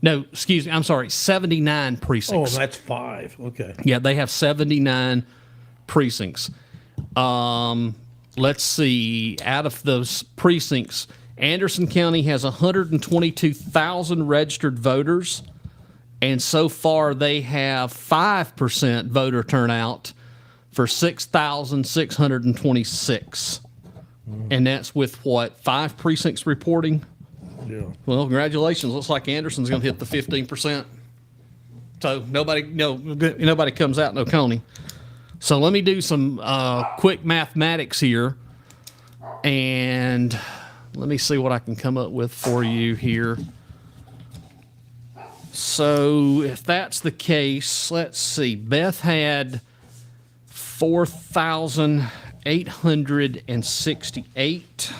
No, excuse me. I'm sorry. 79 Oh, precincts. that's 5. Okay. Yeah, they have 79 precincts. Let's see. Out of those precincts, Anderson County has 122,000 registered voters, and so far they have 5% voter turnout for 6,626. And that's with what, 5 precincts reporting? Yeah. Well, congratulations. Looks like Anderson's going to hit the 15%. So nobody comes out in Oconee. So let me do some quick mathematics here, and let me see what I can come up with for you here. So if that's the case, let's see. Beth had 4,868.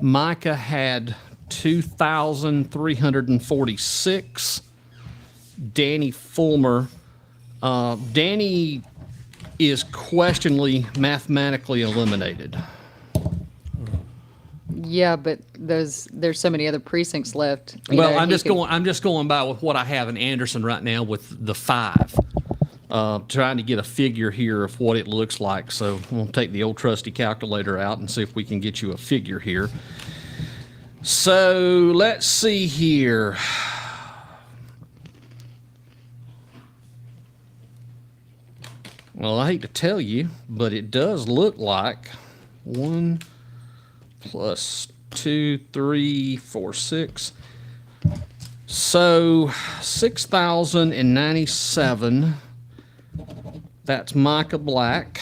Micah had 2,346. Danny Fulmer. Danny is questionably mathematically eliminated. Yeah, but there's so many other precincts left. Well, I'm just going by with what I have in Anderson right now with the 5. Trying to get a figure here of what it looks like. So we'll take the old trusty calculator out and see if we can get you a figure here. So let's see here. Well, I hate to tell you, but it does look like 1 plus 2, 3, 4, 6. So 6,097. That's Micah Black.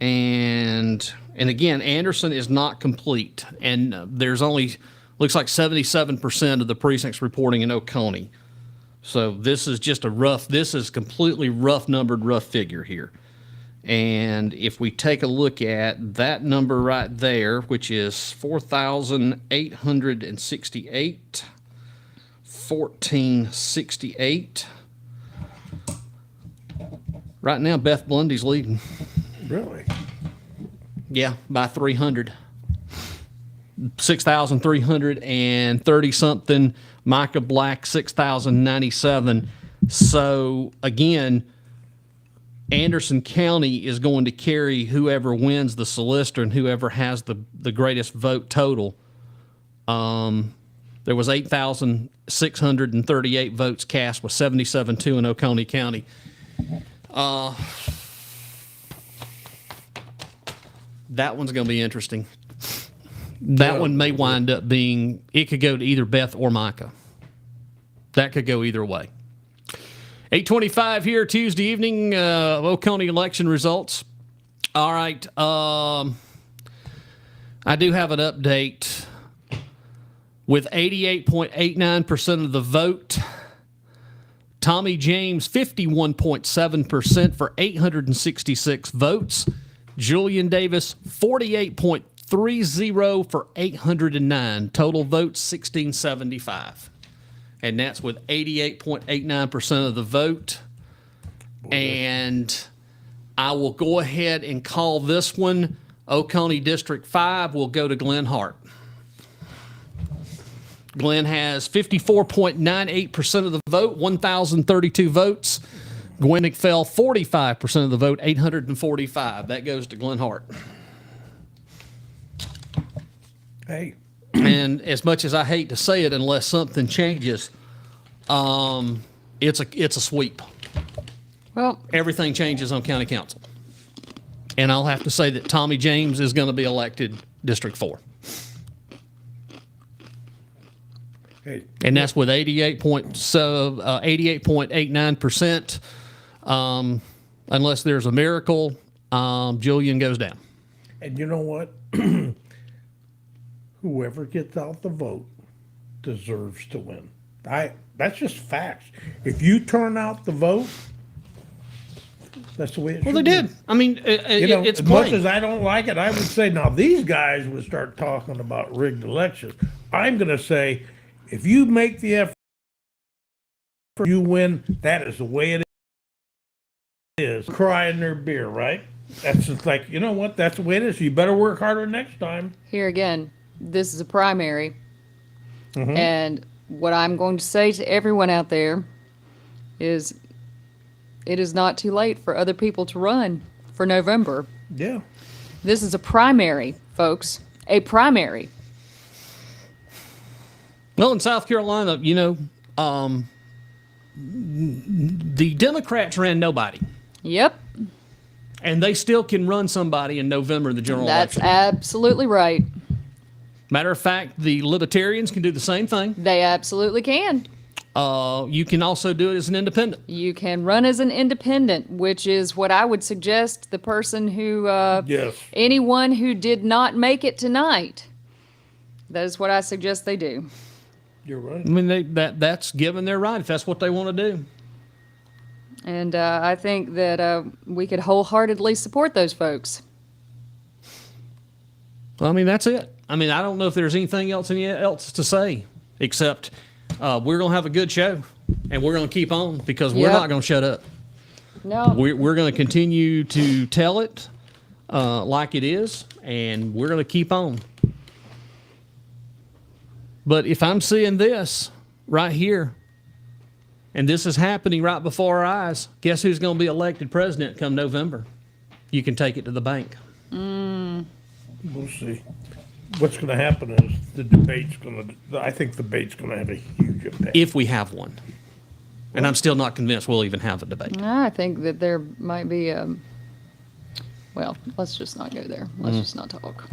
And again, Anderson is not complete. And there's only, looks like 77% of the precincts reporting in Oconee. So this is just this is completely rough numbered, rough figure here. And if we take a look at that number right there, which is 4,868, 1,468. Right now, Beth Blundy's leading. Really? Yeah, by 300. 6,330 something. Micah Black, 6,097. So again, Anderson County is going to carry whoever wins the solicitor and whoever has the greatest vote total. There was 8,638 votes cast with 77-2 in Oconee County. That one's going to be interesting. That one may wind up being, it could go to either Beth or Micah. That could go either way. 8:25 here Tuesday evening, Oconee election results. All right. I do have an update. With 88.89% of the vote, Tommy James 51.7% for 866 votes. Julian Davis 48.30 for 809. Total votes 1675. And that's with 88.89% of the vote. And I will go ahead and call this one Oconee District 5 will go to Glenn Hart. Glenn has 54.98% of the vote, 1,032 votes. Gwen McPhail, 45% of the vote, 845. That goes to Glenn Hart. Hey. And as much as I hate to say it, unless something changes, it's a sweep. Well, Everything changes on county council. And I'll have to say that Tommy James is going to be elected District 4. Hey. And that's with 88.89%. Unless there's a miracle, Julian goes down. And you know what? Whoever gets out the vote deserves to win. That's just facts. If you turn out the vote, that's the way it should Well, they did. be. I mean, it's as much plain. as I don't like it, I would say now these guys would start talking about rigged elections. I'm going to say, if you make the effort, you win. That is the way it is. Crying their beer, right? That's just like, you know what? That's the way it is. You better work harder next time. here again, this is a primary. And what I'm going to say to everyone out there is it is not too late for other people to run for November. Yeah. This is a primary, folks. A primary. Well, in South Carolina, the Democrats ran nobody. Yep, And they still can run somebody in November in the general that's election. absolutely right. Matter of fact, the Libertarians can do the same thing. They absolutely can. You can also do it as an independent. You can run as an independent, which is what I would suggest the person who, Yes. anyone who did not make it tonight. That is what I suggest they do. You're right. I mean, that's given their right if that's what they want to do. And I think that we could wholeheartedly support those folks. Well, I mean, that's it. I mean, I don't know if there's anything else to say except we're going to have a good show and we're going to keep on because we're Yep. not going to shut up. No. We're going to continue to tell it like it is, and we're going to keep on. But if I'm seeing this right here, and this is happening right before our eyes, guess who's going to be elected president come November? You can take it to the bank. We'll see. What's going to happen is the debate's going to, I think the debate's going to have a huge impact. If we have one. And I'm still not convinced we'll even have a debate. I think that there might be well, let's just not go there. Let's just not talk.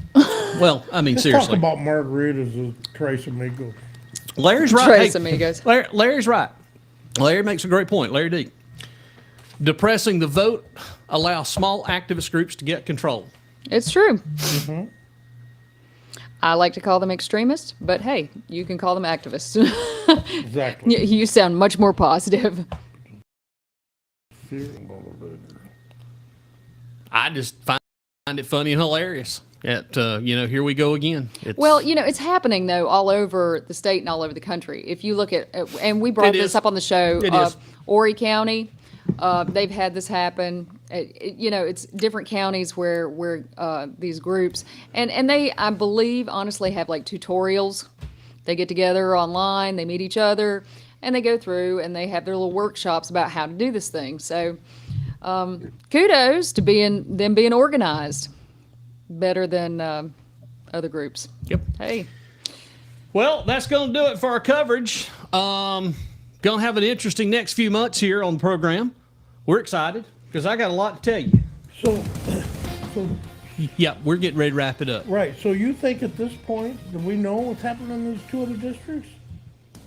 Well, I mean, Let's seriously. talk about margaritas and Tres Amigos. Larry's right. Tres Hey, amigos. Larry's right. Larry makes a great point. Larry D. Depressing the vote allows small activist groups to get control. It's true. I like to call them extremists, but hey, you can call them activists. Exactly. You sound much more positive. I just find it funny and hilarious. Here we go again. Well, it's happening though all over the state and all over the country. If you look at, and we brought It this is. up on the show, It is. Horry County, they've had this happen. It's different counties where these groups, and they, I believe, honestly have like tutorials. They get together online, they meet each other, and they go through and they have their little workshops about how to do this thing. So, kudos to them being organized better than other groups. Yep. Hey. Well, that's going to do it for our coverage. Going to have an interesting next few months here on the program. We're excited because I got a lot to tell you. So, Yeah, we're getting ready to wrap it up. right. So you think at this point, do we know what's happening in those two other districts?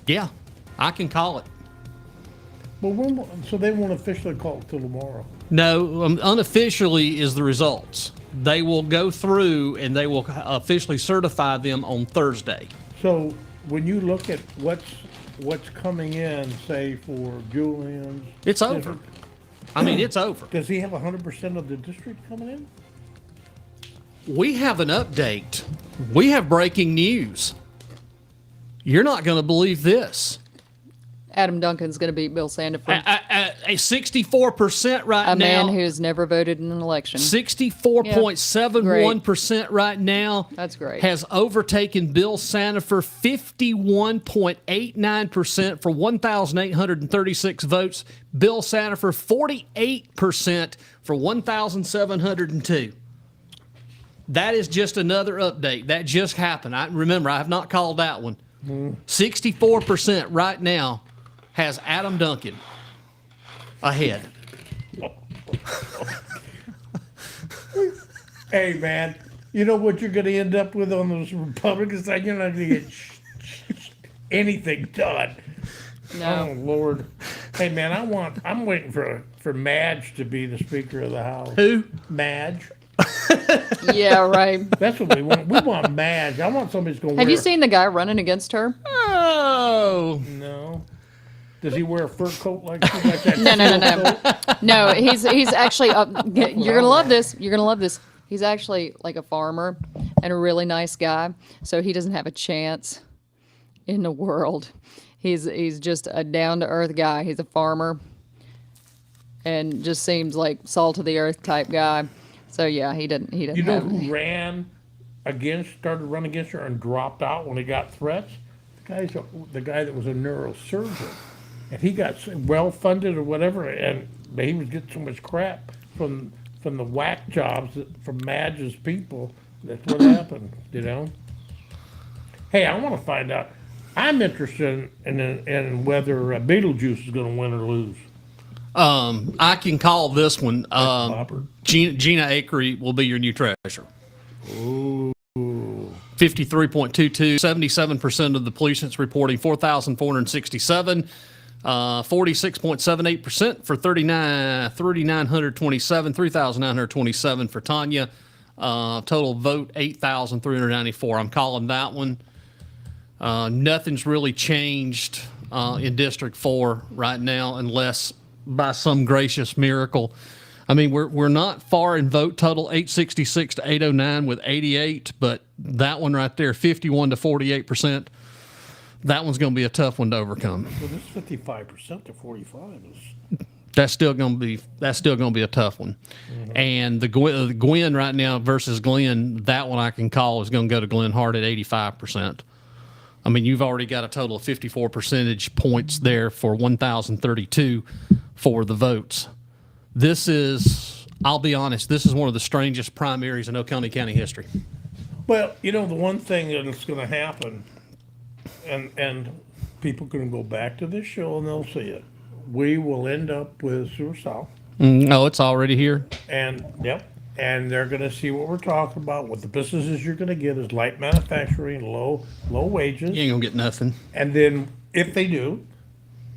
Yeah, I can call it. Well, so they won't officially call it till tomorrow. No, unofficially is the results. They will go through and they will officially certify them on Thursday. So when you look at what's coming in, say for Julian's, It's over. I mean, it's over. does he have 100% of the district coming in? We have an update. We have breaking news. You're not going to believe this. Adam Duncan's going to beat Bill Sandiford, A 64% right a now. man who's never voted in an election. 64.71% right now. That's great. Has overtaken Bill Sandiford 51.89% for 1,836 votes. Bill Sandiford 48% for 1,702. That is just another update. That just happened. Remember, I have not called that one. 64% right now has Adam Duncan ahead. Hey, man, you know what you're going to end up with on those Republican side? You're not going to get anything done. No. Oh, Lord. Hey, man, I'm waiting for Madge to be the Speaker of the House. Who? Madge. Yeah, right. That's what we want. We want Madge. I want somebody who's going to Have you seen the guy running against her? Oh. No. Does he wear a fur coat like that? No. He's actually you're gonna love this. You're gonna love this. He's actually like a farmer and a really nice guy. So he doesn't have a chance in the world. He's just a down to earth guy. He's a farmer and just seems like salt of the earth type guy. So yeah, he didn't. You know who started running against her and dropped out when he got threats? The guy that was a neurosurgeon. And he got well funded or whatever, and he was getting so much crap from the whack jobs from Madge's people. That's what happened, you know. Hey, I want to find out. I'm interested in whether Beetlejuice is going to win or lose. I can call this one. Bopper. Gina Akery will be your new treasurer. Ooh. 53.22, 77% of the police reporting 4,467. 46.78% for 3,927 for Tanya. Total vote 8,394. I'm calling that one. Nothing's really changed in District 4 right now, unless by some gracious miracle. I mean, we're not far in vote total, 866 to 809 with 88, but that one right there, 51 to 48%. That one's going to be a tough one to overcome. Well, this 55% to 45 is. That's still going to be a tough one. Mm-hmm. And the Gwen right now versus Glenn, that one I can call is going to go to Glenn Hart at 85%. I mean, you've already got a total of 54 percentage points there for 1,032 for the votes. This is, I'll be honest, this is one of the strangest primaries in Oconee County history. Well, you know, the one thing that's going to happen, and people can go back to this show and they'll see it. We will end up with Sewer South. No, it's already here. And they're going to see what we're talking about. What the businesses you're going to get is light manufacturing, low wages. You ain't gonna get nothing. And then if they do,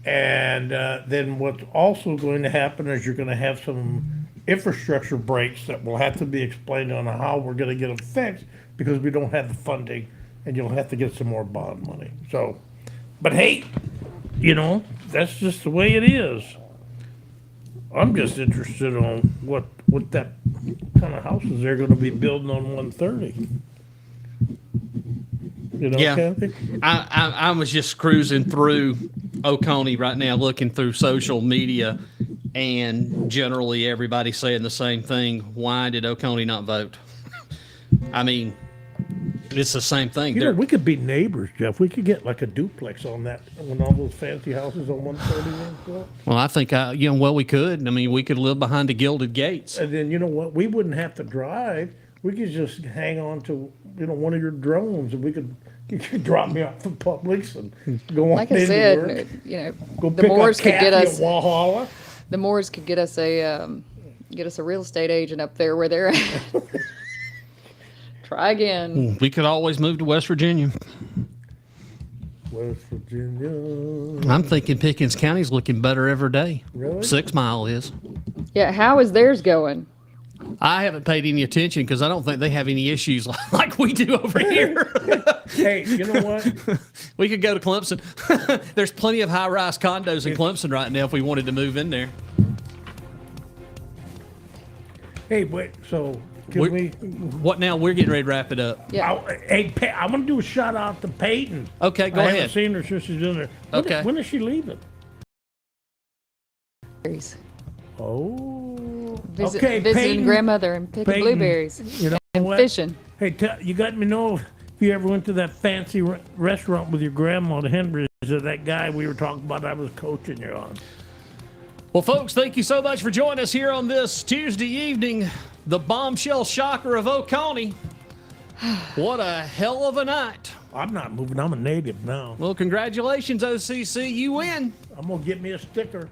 and then what's also going to happen is you're going to have some infrastructure breaks that will have to be explained on how we're going to get them fixed because we don't have the funding. And you'll have to get some more bond money. So, but hey, you know, that's just the way it is. I'm just interested on what that kind of houses they're going to be building on 130. You know, Yeah. Cathy? I was just cruising through Oconee right now, looking through social media, and generally everybody's saying the same thing. Why did Oconee not vote? I mean, it's the same thing. You know, we could be neighbors, Jeff. We could get like a duplex on that, when all those fancy houses on 130. Well, I think, we could. I mean, we could live behind the gilded gates. And then, you know what? We wouldn't have to drive. We could just hang on to, one of your drones, and you could drop me off at Publix and go on Like I into said, work. Go the pick up Moors could get Cathy us. at Walhalla. The Moors could get us a real estate agent up there where they're at. Try again. We could always move to West Virginia. West Virginia. I'm thinking Pickens County's looking better every day. Really? 6 Mile is. Yeah, how is theirs going? I haven't paid any attention because I don't think they have any issues like we do over here. Hey, you know what? We could go to Clemson. There's plenty of high-rise condos in Clemson right now if we wanted to move in there. Hey, wait, so can we? What now? We're getting ready to wrap it up. Yeah. I want to do a shout out to Peyton. Okay, go I ahead. haven't seen her since she's in there. Okay. When is she leaving? Oh. Visiting Peyton, grandmother and picking Peyton, blueberries You know and what? fishing. Hey, you got me know if you ever went to that fancy restaurant with your grandma, the Henrys, or that guy we were talking about I was coaching you on. Well, folks, thank you so much for joining us here on this Tuesday evening. The bombshell shocker of Oconee. What a hell of a night. I'm not moving. I'm a native now. Well, congratulations, OCC. You win. I'm going to get me a sticker.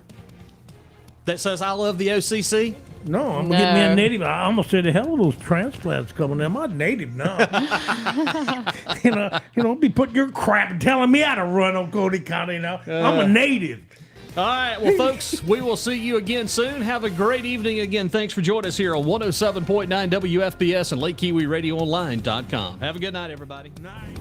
That says I love the OCC. No, I'm going to get me a No. native. I almost said, the hell of those transplants coming in. I'm a native now. you know, be putting your crap and telling me how to run Oconee County now. I'm a native. All right, well, folks, we will see you again soon. Have a great evening again. Thanks for joining us here on 107.9 WFBS and LakeKiwiRadioOnline.com. Have a good night, everybody. Nice.